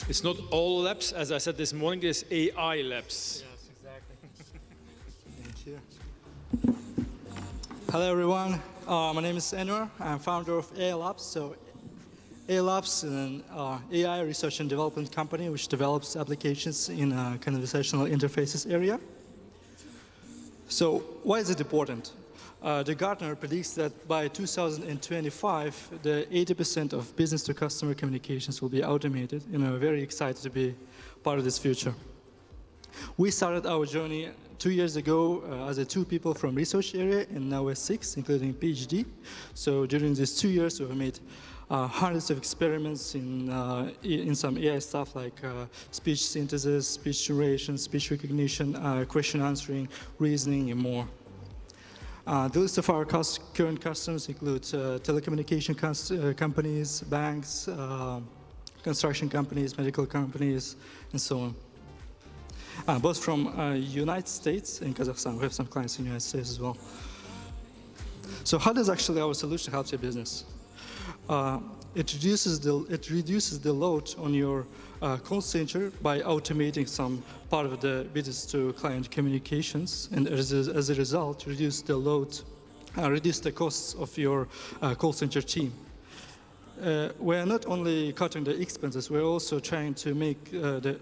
It's not all labs, as I said this morning, there's AI labs. Yes, exactly. Thank you. Hello, everyone. My name is Enver. I'm founder of AI Labs. So AI Labs is an AI research and development company which develops applications in conversational interfaces area. So why is it important? The Gartner predicts that by 2025, the 80% of business-to-customer communications will be automated, and we're very excited to be part of this future. We started our journey 2 years ago as 2 people from research area, and now we're 6, including PhD. So during these 2 years, we've made hundreds of experiments in some AI stuff like speech synthesis, speech generation, speech recognition, question answering, reasoning, and more. The list of our current customers includes telecommunication companies, banks, construction companies, medical companies, and so on. Both from United States and Kazakhstan. We have some clients in the United States as well. So how does actually our solution help your business? It reduces the load on your call center by automating some part of the business-to-client communications, and as a result, reduce the load, reduce the costs of your call center team. We're not only cutting the expenses, we're also trying to make the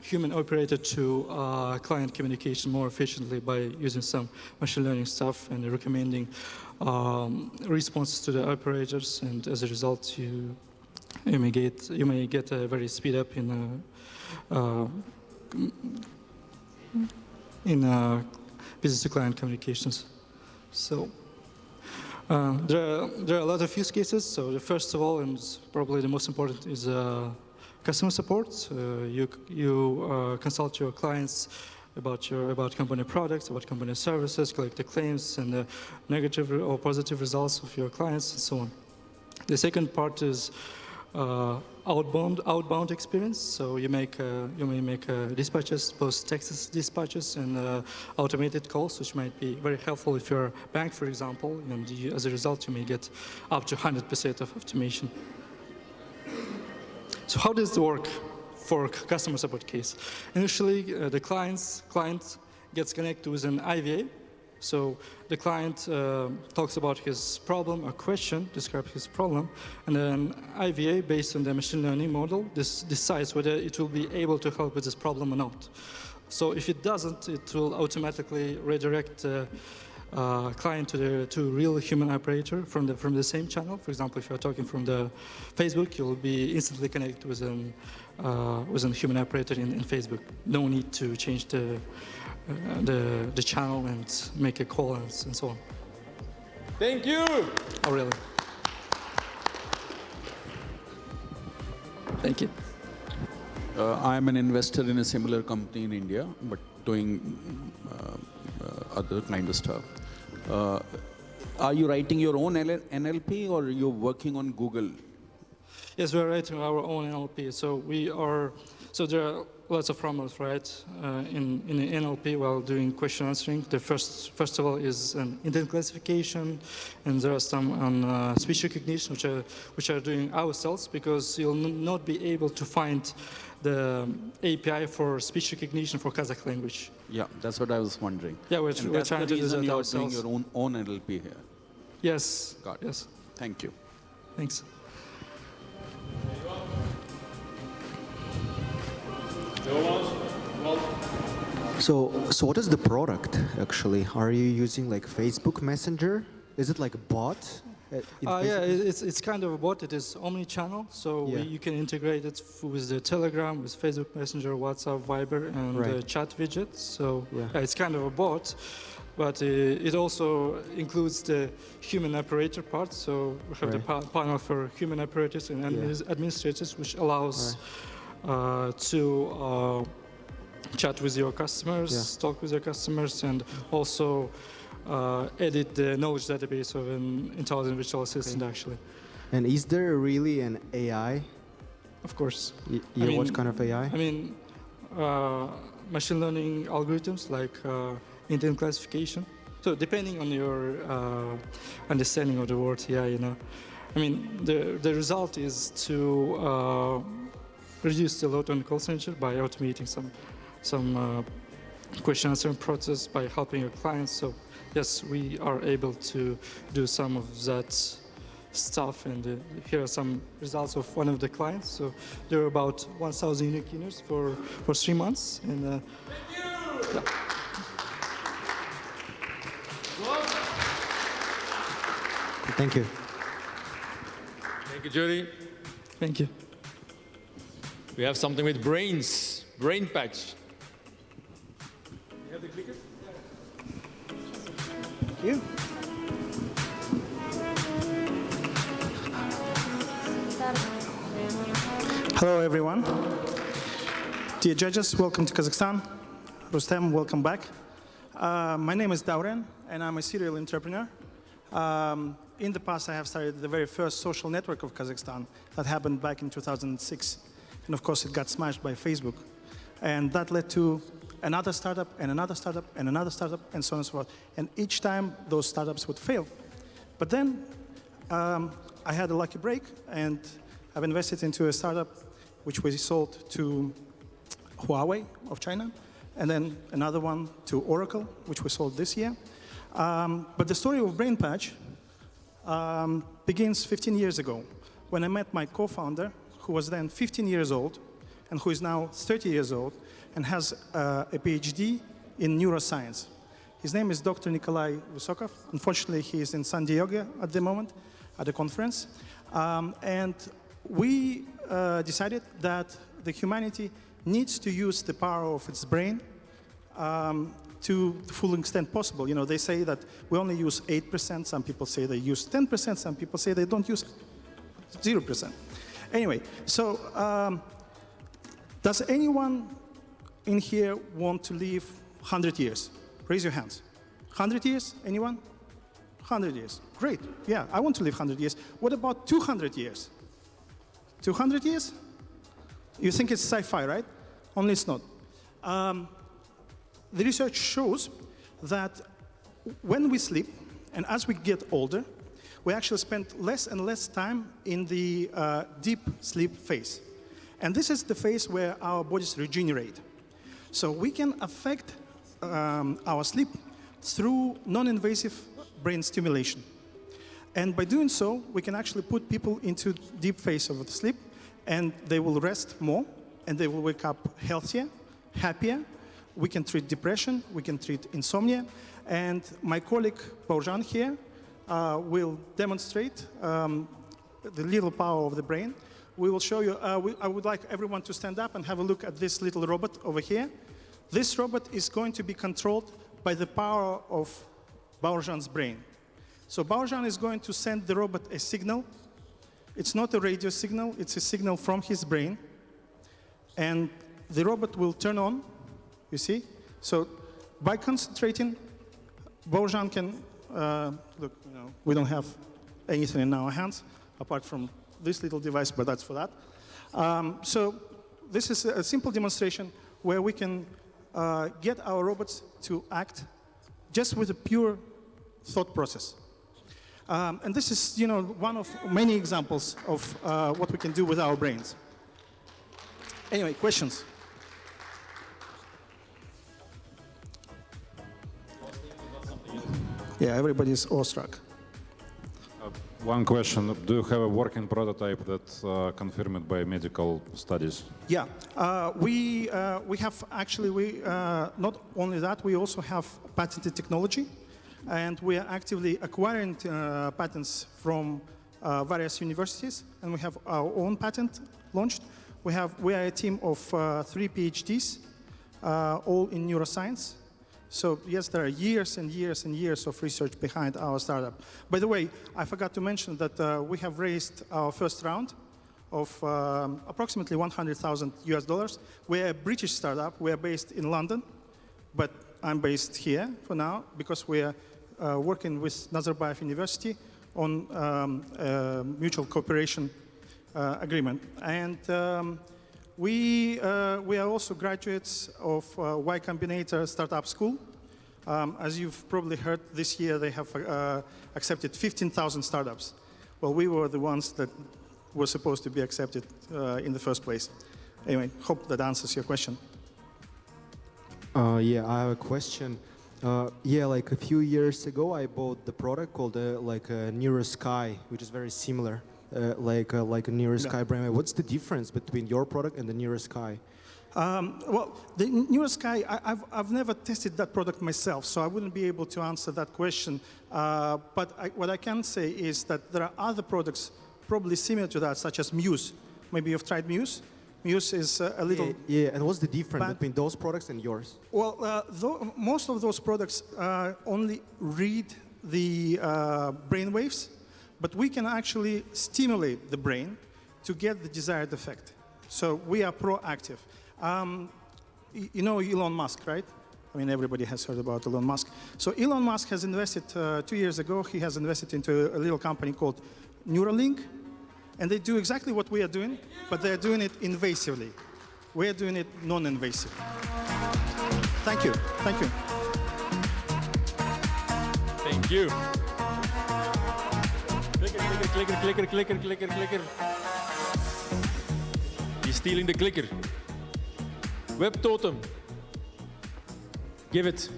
human operator to client communication more efficiently by using some machine learning stuff and recommending responses to the operators, and as a result, you you may get a very speed up in business to client communications. So there are a lot of use cases. So the first of all, and probably the most important, is customer support. You consult your clients about company products, about company services, collect the claims and the negative or positive results of your clients, and so on. The second part is outbound experience. So you may make dispatches, post text dispatches, and automated calls, which might be very helpful if you're a bank, for example, and as a result you may get up to 100% of automation. So how does it work for customer support case? Initially, the client gets connected with an IVA. So the client talks about his problem, a question, describes his problem, and then IVA, based on the machine learning model, decides whether it will be able to help with this problem or not. So if it doesn't, it will automatically redirect the client to real human operator from the same channel. For example, if you're talking from the Facebook, you'll be instantly connected with a human operator in Facebook. No need to change the channel and make a call and so on. Thank you. Oh, really? Thank you. I'm an investor in a similar company in India, but doing other kind of stuff. Are you writing your own NLP or are you working on Google? Yes, we're writing our own NLP. So there are lots of formulas, right? In the NLP, while doing question answering, the first of all is an intent classification, and there are some on speech recognition, which are doing ourselves, because you'll not be able to find the API for speech recognition for Kazakh language. Yeah, that's what I was wondering. Yeah, we're trying to do that you're ourselves. doing your own NLP here. Yes. Got it. Yes. Thank you. Thanks. So what is the product actually? Are you using like Facebook Messenger? Is it like a bot? Yeah, it's kind of a bot. It is omni-channel, so you can integrate it with the Telegram, with Facebook Messenger, WhatsApp, Viber, and the chat widgets. So it's kind of a bot, but it also includes the human operator part. So we have the panel for human operators and administrators, which allows to chat with your customers, talk with your customers, and also edit the knowledge database of an intelligent virtual assistant, actually. And is there really an AI? Of course. What kind of AI? I mean, machine learning algorithms like intent classification. So depending on your understanding of the word AI, I mean, the result is to reduce the load on the call center by automating some question answering process, by helping your clients. So yes, we are able to do some of that stuff, and here are some results of one of the clients. So there are about 1,000 unique users for 3 months. And Thank you. Thank you, Judy. Thank you. We have something with brains, brain patch. You have the clicker? Thank you. Hello, everyone. Dear judges, welcome to Kazakhstan. Rustem, welcome back. My name is Dauren, and I'm a serial entrepreneur. In the past, I have started the very first social network of Kazakhstan that happened back in 2006. And of course, it got smashed by Facebook. And that led to another startup, and another startup, and another startup, and so on and so forth. And each time, those startups would fail. But then, I had a lucky break, and I've invested into a startup which we sold to Huawei of China, and then another one to Oracle, which we sold this year. But the story of BrainPatch begins 15 years ago, when I met my co-founder, who was then 15 years old, and who is now 30 years old, and has a PhD in neuroscience. His name is Dr. Nikolai Vysokov. Unfortunately, he is in San Diego at the moment, at a conference. And we decided that the humanity needs to use the power of its brain to the full extent possible. You know, they say that we only use 8%, some people say they use 10%, some people say they don't use 0%. Anyway, so does anyone in here want to live 100 years? Raise your hands. 100 years, anyone? 100 years, great, yeah, I want to live 100 years. What about 200 years? 200 years? You think it's sci-fi, right? Only it's not. The research shows that when we sleep, and as we get older, we actually spend less and less time in the deep sleep phase. And this is the phase where our bodies regenerate. So we can affect our sleep through non-invasive brain stimulation. And by doing so, we can actually put people into deep phase of the sleep, and they will rest more, and they will wake up healthier, happier. We can treat depression, we can treat insomnia, and my colleague Baujan here will demonstrate the little power of the brain. We will show you, I would like everyone to stand up and have a look at this little robot over here. This robot is going to be controlled by the power of Baujan's brain. So Baujan is going to send the robot a signal. It's not a radio signal, it's a signal from his brain. And the robot will turn on, you see? So by concentrating, Baujan can, look, you know, we don't have anything in our hands apart from this little device, but that's for that. So this is a simple demonstration where we can get our robots to act just with a pure thought process. And this is, you know, one of many examples of what we can do with our brains. Anyway, questions? Yeah, everybody's awestruck. One question: do you have a working prototype that's confirmed by medical studies? Yeah, we have actually, not only that, we also have patented technology, and we are actively acquiring patents from various universities, and we have our own patent launched. We are a team of 3 PhDs, all in neuroscience. So yes, there are years and years and years of research behind our startup. By the way, I forgot to mention that we have raised our first round of approximately $100,000 US. We're a British startup. We're based in London, but I'm based here for now because we are working with Nazarbayev University on a mutual cooperation agreement. And we are also graduates of Y Combinator Startup School. As you've probably heard, this year they have accepted 15,000 startups. Well, we were the ones that were supposed to be accepted in the first place. Anyway, hope that answers your question. Yeah, I have a question. Yeah, like a few years ago, I bought the product called like a NeuroSky, which is very similar. Like a NeuroSky brain. What's the difference between your product and the NeuroSky? Well, the NeuroSky, I've never tested that product myself, so I wouldn't be able to answer that question. But what I can say is that there are other products probably similar to that, such as Muse. Maybe you've tried Muse? Muse is a little... Yeah, and what's the difference between those products and yours? Well, most of those products only read the brain waves, but we can actually stimulate the brain to get the desired effect. So we are proactive. You know Elon Musk, right? I mean, everybody has heard about Elon Musk. So Elon Musk has invested, 2 years ago, he has invested into a little company called Neuralink, and they do exactly what we are doing, but they're doing it invasively. We're doing it non-invasive. Thank you. Thank you. Thank you. Clicker. He's stealing the clicker. Web Totem. Give it.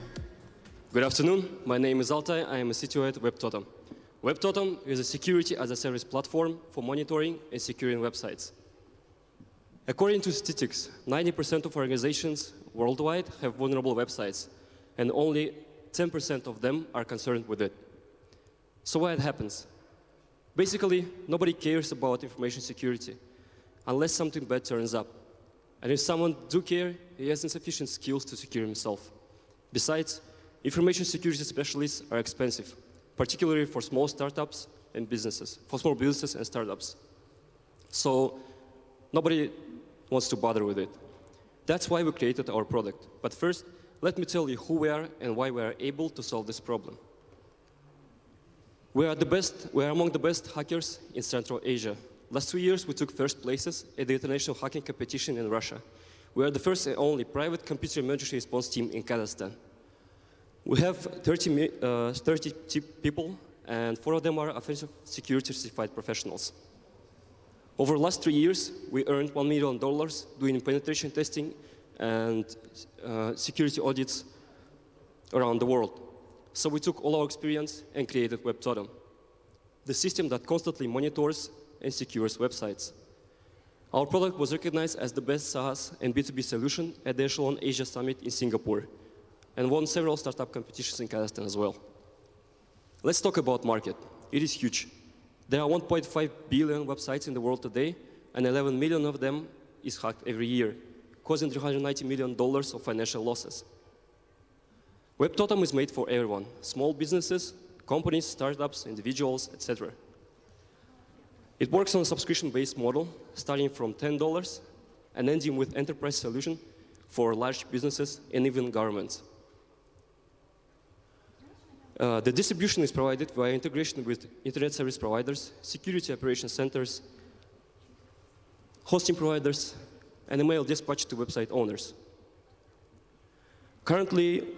Good afternoon. My name is Altai. I am a CTO at Web Totem. Web Totem is a security as a service platform for monitoring and securing websites. According to statistics, 90% of organizations worldwide have vulnerable websites, and only 10% of them are concerned with it. So what happens? Basically, nobody cares about information security unless something bad turns up. And if someone do care, he has insufficient skills to secure himself. Besides, information security specialists are expensive, particularly for small startups and businesses, for small businesses and startups. So nobody wants to bother with it. That's why we created our product. But first, let me tell you who we are and why we are able to solve this problem. We are among the best hackers in Central Asia. Last 2 years, we took first places at the international hacking competition in Russia. We are the first and only private computer emergency response team in Kazakhstan. We have 30 people, and 4 of them are offensive security certified professionals. Over the last 3 years, we earned $1 million doing penetration testing and security audits around the world. So we took all our experience and created WebTotem, the system that constantly monitors and secures websites. Our product was recognized as the best SaaS and B2B solution at the Echelon Asia Summit in Singapore and won several startup competitions in Kazakhstan as well. Let's talk about market. It is huge. There are 1.5 billion websites in the world today, and 11 million of them is hacked every year, causing $390 million of financial losses. WebTotem is made for everyone, small businesses, companies, startups, individuals, etc. It works on a subscription-based model, starting from $10 and ending with enterprise solution for large businesses and even governments. The distribution is provided via integration with internet service providers, security operation centers, hosting providers, and email dispatch to website owners. Currently,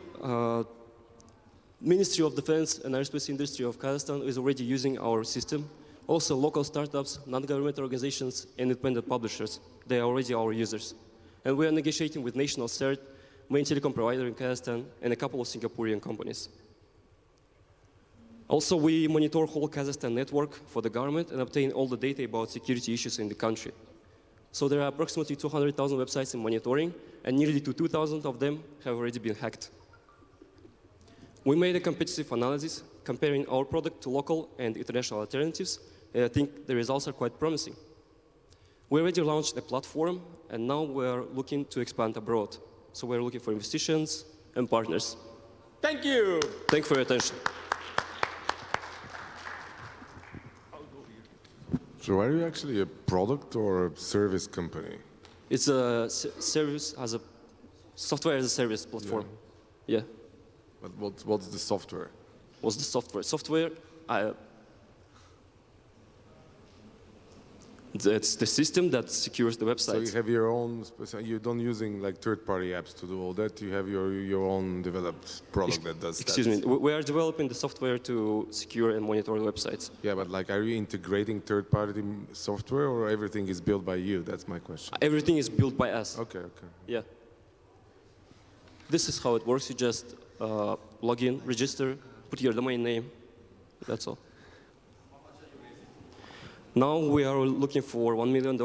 Ministry of Defense and Aerospace Industry of Kazakhstan is already using our system. Also, local startups, non-governmental organizations, and independent publishers, they are already our users. And we are negotiating with National CERT, main telecom provider in Kazakhstan, and a couple of Singaporean companies. Also, we monitor whole Kazakhstan network for the government and obtain all the data about security issues in the country. So there are approximately 200,000 websites in monitoring, and nearly 2,000 of them have already been hacked. We made a competitive analysis comparing our product to local and international alternatives, and I think the results are quite promising. We already launched a platform, and now we're looking to expand abroad. So we're looking for investitions and partners. Thank you. Thank you for your attention. So are you actually a product or a service company? It's a service as a software as a service platform. Yeah. But what's the software? What's the software? Software, it's the system that secures the website. So you have your own, you don't using like third-party apps to do all that. You have your own developed product that does that. Excuse me, we are developing the software to secure and monitor the websites. Yeah, but like, are you integrating third-party software or everything is built by you? That's my question. Everything is built by us. Okay, okay. Yeah. This is how it works. You just log in, register, put your domain name. That's all. Now we are looking for $1 million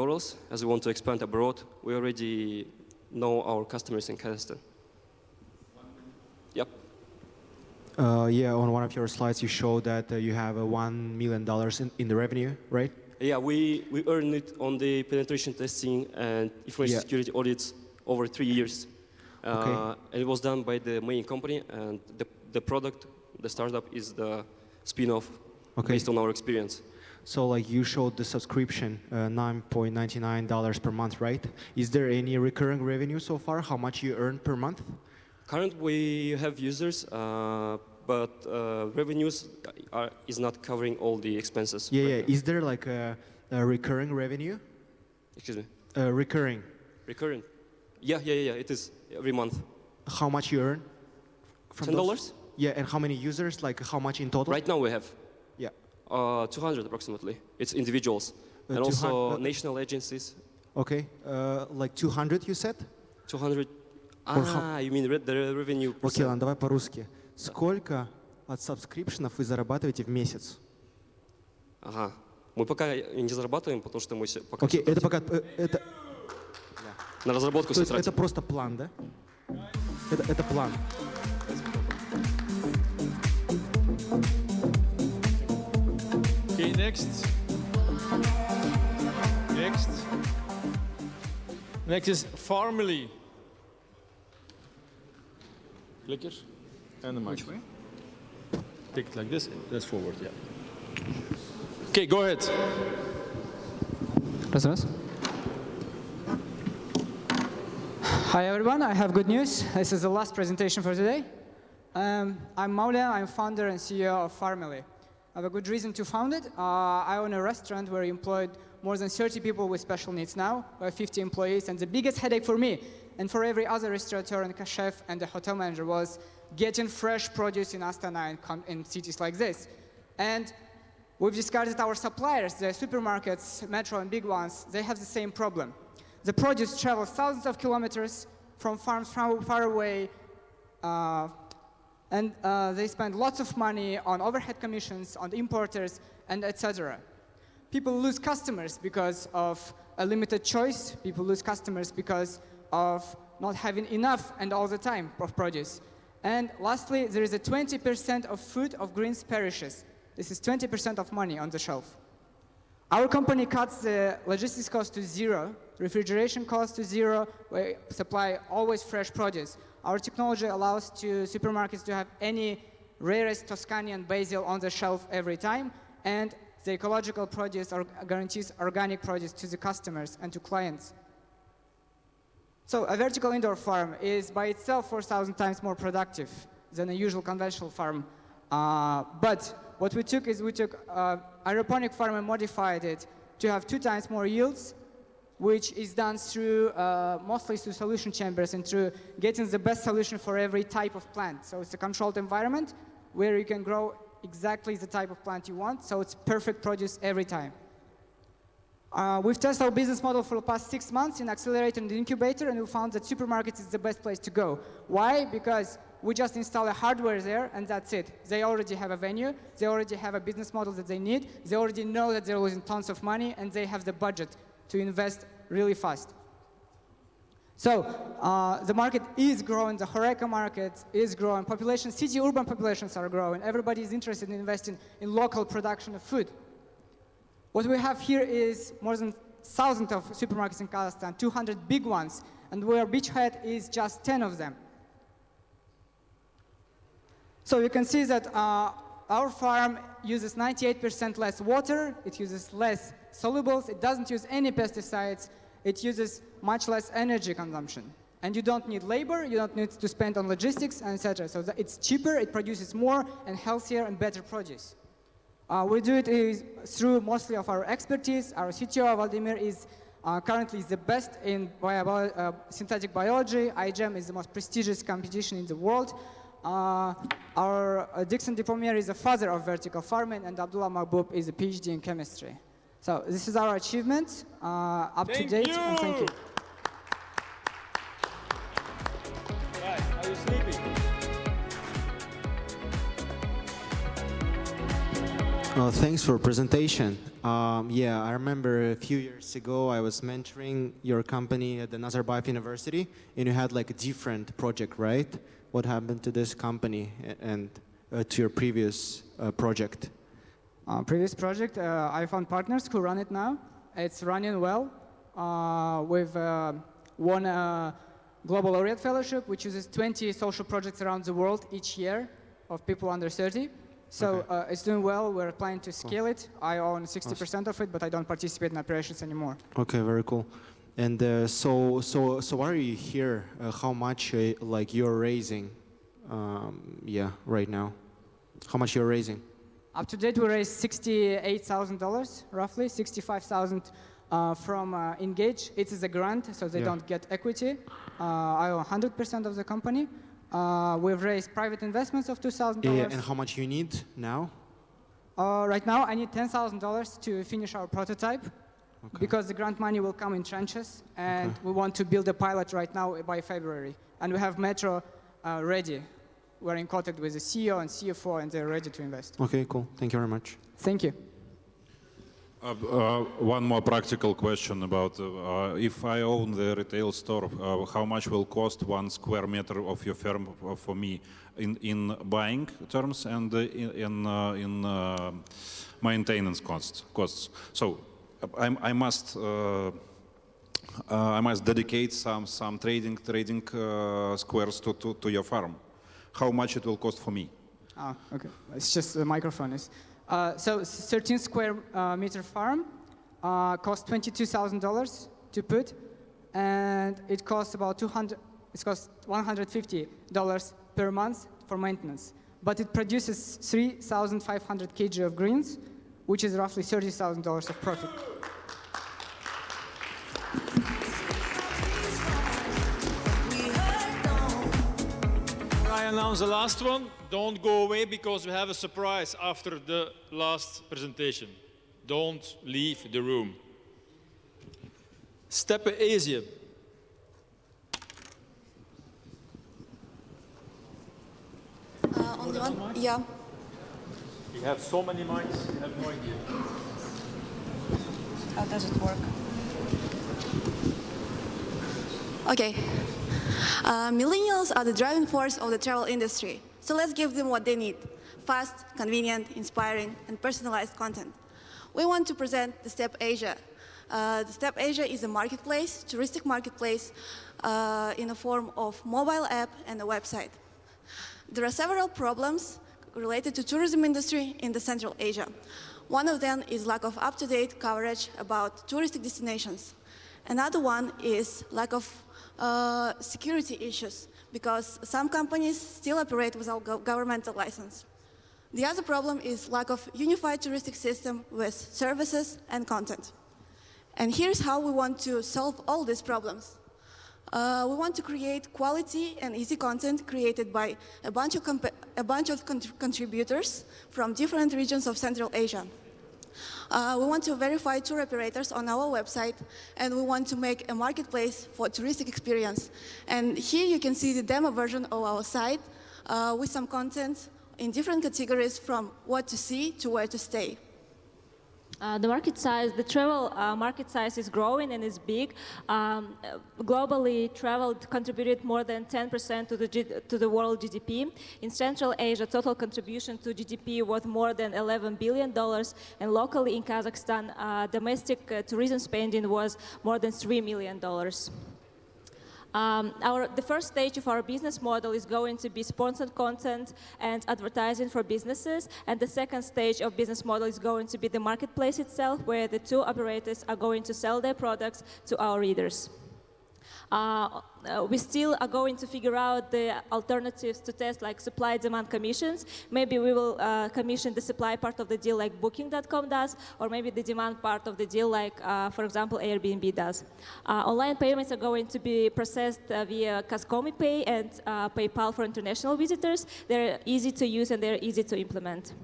as we want to expand abroad. We already know our customers in Kazakhstan. Yep. Yeah, on one of your slides you showed that you have $1 million in the revenue, right? Yeah, we earned it on the penetration testing and information security audits over 3 years. And it was done by the main company, and the product, the startup, is the spin-off based on our experience. So like you showed the subscription, $9.99 per month, right? Is there any recurring revenue so far? How much you earn per month? Currently, we have users, but revenues is not covering all the expenses. Yeah, yeah. Is there like a recurring revenue? Excuse me? Recurring. Recurring. Yeah, it is every month. How much you earn? From $10? Those? Yeah, and how many users? Like how much in total? Right now we have. Yeah. 200 approximately. It's individuals. And also national agencies. Okay. Like 200 you said? 200. You mean the revenue percent? Окей, ладно, давай по-русски. Сколько от сабскрипшенов вы зарабатываете в месяц? Ага. Мы пока не зарабатываем, потому что мы пока... Окей, это пока... Это... На разработку все тратим. Это просто план, да? Это план. Okay, Next. Next is Farmily. Clicker and the mic. Which way? Take it like this. That's forward, yeah. Okay, go ahead. Hi everyone, I have good news. This is the last presentation for today. I'm Maulya, I'm founder and CEO of Farmily. I have a good reason to found it. I own a restaurant where I employed more than 30 people with special needs now. We have 50 employees, and the biggest headache for me and for every other restaurateur and chef and the hotel manager was getting fresh produce in Astana and in cities like this. And we've discovered that our suppliers, the supermarkets, metro and big ones, they have the same problem. The produce travels thousands of kilometers from farms far away, and they spend lots of money on overhead commissions, on the importers, and etc. People lose customers because of a limited choice. People lose customers because of not having enough and all the time of produce. And lastly, there is a 20% of food of greens perishes. This is 20% of money on the shelf. Our company cuts the logistics cost to zero, refrigeration cost to zero, we supply always fresh produce. Our technology allows supermarkets to have any rarest Toscanian basil on the shelf every time, and the ecological produce guarantees organic produce to the customers and to clients. So a vertical indoor farm is by itself 4,000 times more productive than a usual conventional farm. But what we took is we took aeroponic farm and modified it to have 2 times more yields, which is done through mostly through solution chambers and through getting the best solution for every type of plant. So it's a controlled environment where you can grow exactly the type of plant you want, so it's perfect produce every time. We've tested our business model for the past 6 months in accelerator and incubator, and we found that supermarkets is the best place to go. Why? Because we just install a hardware there, and that's it. They already have a venue, they already have a business model that they need, they already know that they're losing tons of money, and they have the budget to invest really fast. So the market is growing, the HoReCa market is growing, city-urban populations are growing, everybody is interested in investing in local production of food. What we have here is more than 1,000 of supermarkets in Kazakhstan, 200 big ones, and where Beachhead is just 10 of them. So you can see that our farm uses 98% less water, it uses less solubles, it doesn't use any pesticides, it uses much less energy consumption. And you don't need labor, you don't need to spend on logistics, and etc. So it's cheaper, it produces more and healthier and better produce. We do it through mostly of our expertise. Our CTO, Vladimir, is currently the best in synthetic biology. IGEM is the most prestigious competition in the world. Our Dixon Dipomir is the father of vertical farming, and Abdullah Mahbub is a PhD in chemistry. So this is our achievement, up to date, and thank you. Right, are you sleeping? Thanks for presentation. Yeah, I remember a few years ago I was mentoring your company at the Nazarbayev University, and you had like a different project, right? What happened to this company and to your previous project? Previous project, I found partners who run it now. It's running well. We've won a Global Laureate Fellowship, which uses 20 social projects around the world each year of people under 30. So it's doing well. We're planning to scale it. I own 60% of it, but I don't participate in operations anymore. Okay, very cool. And so why are you here? How much like you're raising? Yeah, right now. How much you're raising? Up to date, we raised $68,000, roughly $65,000 from Engage. It is a grant, so they don't get equity. I own 100% of the company. We've raised private investments of $2,000. Yeah, and how much you need now? Right now, I need $10,000 to finish our prototype, because the grant money will come in tranches, and we want to build a pilot right now by February. And we have Metro ready. We're in contact with the CEO and CFO, and they're ready to invest. Okay, cool. Thank you very much. Thank you. One more practical question about if I own the retail store, how much will cost 1 square meter of your firm for me in buying terms and in maintenance costs? So I must dedicate some trading squares to your farm. How much it will cost for me? Okay. It's just the microphone is. So 13 square meter farm costs $22,000 to put, and it costs about $150 per month for maintenance. But it produces 3,500 kg of greens, which is roughly $30,000 of profit. I announce the last one. Don't go away because we have a surprise after the last presentation. Don't leave the room. Step Asia. Only one? Yeah. You have so many mics, you have no idea. How does it work? Okay. Millennials are the driving force of the travel industry. So let's give them what they need: fast, convenient, inspiring, and personalized content. We want to present the Step Asia. The Step Asia is a marketplace, touristic marketplace, in the form of mobile app and a website. There are several problems related to tourism industry in the Central Asia. One of them is lack of up-to-date coverage about touristic destinations. Another one is lack of security issues, because some companies still operate without governmental license. The other problem is lack of unified touristic system with services and content. And here's how we want to solve all these problems. We want to create quality and easy content created by a bunch of contributors from different regions of Central Asia. We want to verify tour operators on our website, and we want to make a marketplace for touristic experience. And here you can see the demo version of our site with some content in different categories, from what to see to where to stay. The travel market size is growing and is big. Globally, travel contributed more than 10% to the world GDP. In Central Asia, total contribution to GDP was more than $11 billion, and locally in Kazakhstan, domestic tourism spending was more than $3 million. The first stage of our business model is going to be sponsored content and advertising for businesses, and the second stage of business model is going to be the marketplace itself, where the two operators are going to sell their products to our readers. We still are going to figure out the alternatives to test, like supply-demand commissions. Maybe we will commission the supply part of the deal like Booking.com does, or maybe the demand part of the deal like, for example, Airbnb does. Online payments are going to be processed via Kazkomi Pay and PayPal for international visitors. They're easy to use and they're easy to implement.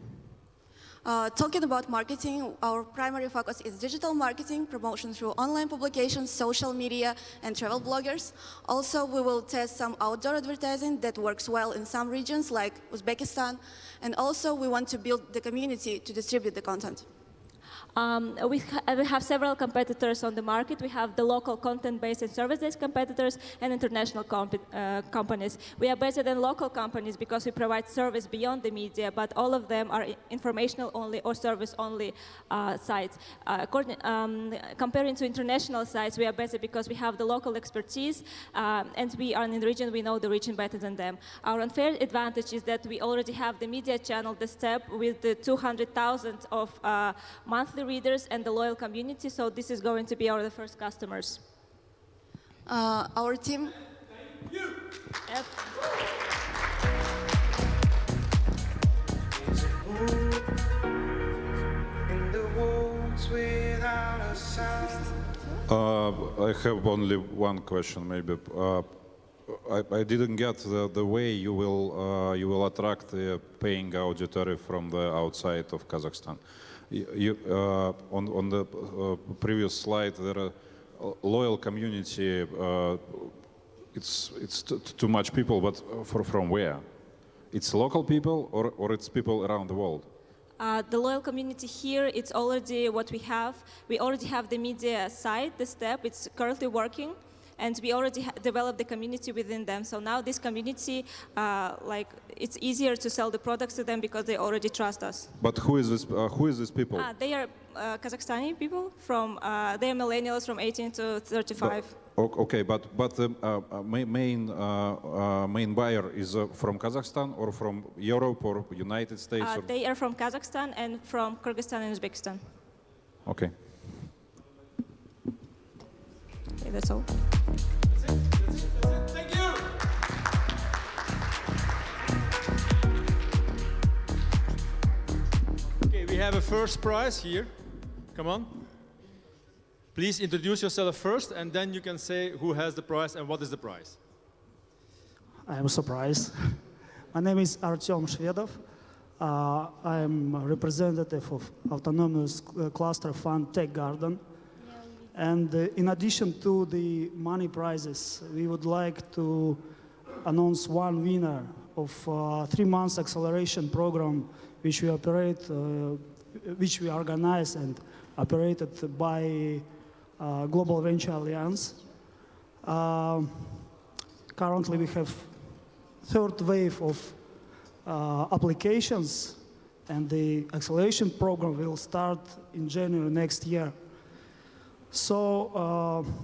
Talking about marketing, our primary focus is digital marketing, promotion through online publications, social media, and travel bloggers. Also, we will test some outdoor advertising that works well in some regions like Uzbekistan. And also, we want to build the community to distribute the content. We have several competitors on the market. We have the local content-based and service-based competitors and international companies. We are better than local companies because we provide service beyond the media, but all of them are informational-only or service-only sites. Comparing to international sites, we are better because we have the local expertise, and we are in the region, we know the region better than them. Our unfair advantage is that we already have the media channel, The Step, with the 200,000 of monthly readers and the loyal community, so this is going to be our first customers. Our team. Thank you. Yep. I have only one question, maybe. I didn't get the way you will attract the paying auditory from the outside of Kazakhstan. On the previous slide, there are loyal community. It's too much people, but from where? It's local people or it's people around the world? The loyal community here, it's already what we have. We already have the media side, the step, it's currently working, and we already developed the community within them. So now this community, it's easier to sell the products to them because they already trust us. But who is this people? They are Kazakhstani people they are millennials from 18 to 35. Okay, but the main buyer is from Kazakhstan or from Europe or United States? They are from Kazakhstan and from Kyrgyzstan and Uzbekistan. Okay. Okay, that's all. Thank you. Okay, we have a first prize here. Come on. Please introduce yourself first, and then you can say who has the prize and what is the prize. I am surprised. My name is Artyom Shvedov. I am a representative of Autonomous Cluster Fund Tech Garden. And in addition to the money prizes, we would like to announce one winner of 3 months acceleration program, which we operate, which we organize and operated by Global Venture Alliance. Currently, we have third wave of applications, and the acceleration program will start in January next year. So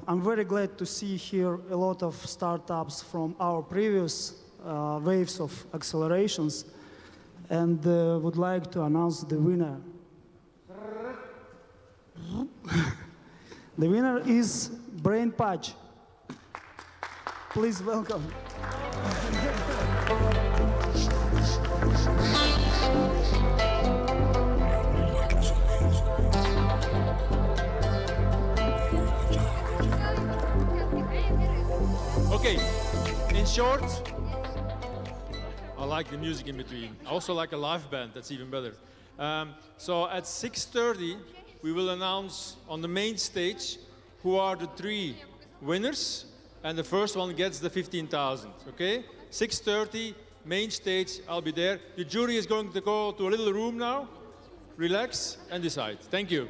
I'm very glad to see here a lot of startups from our previous waves of accelerations, and would like to announce the winner. The winner is Brain Patch. Please welcome. Okay, in short, I like the music in between. I also like a live band, that's even better. So at 6:30, we will announce on the main stage who are the 3 winners, and the first one gets the 15,000, okay? 6:30, main stage, I'll be there. The jury is going to go to a little room now, relax, and decide. Thank you.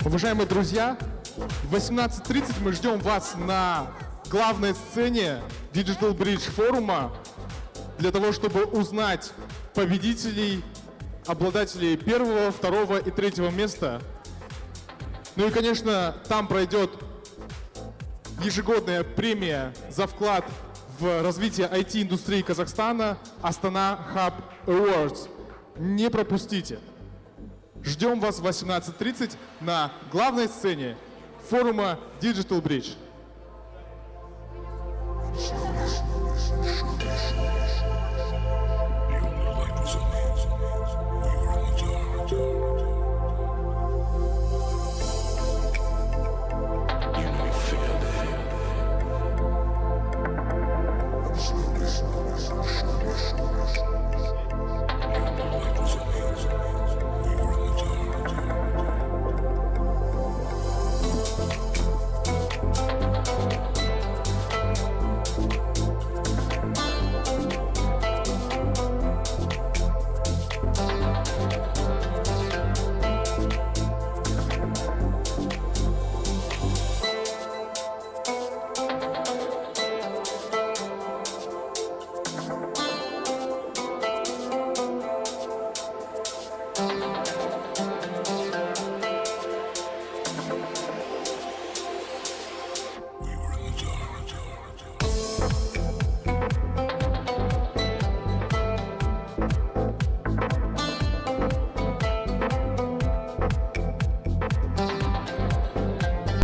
Уважаемые друзья, в 18:30 мы ждем вас на главной сцене Digital Bridge форума для того, чтобы узнать победителей, обладателей 1-го, 2-го и 3-го места. Ну и, конечно, там пройдет ежегодная премия за вклад в развитие IT-индустрии Казахстана Astana Hub Awards. Не пропустите. Ждем вас в 18:30 на главной сцене форума Digital Bridge.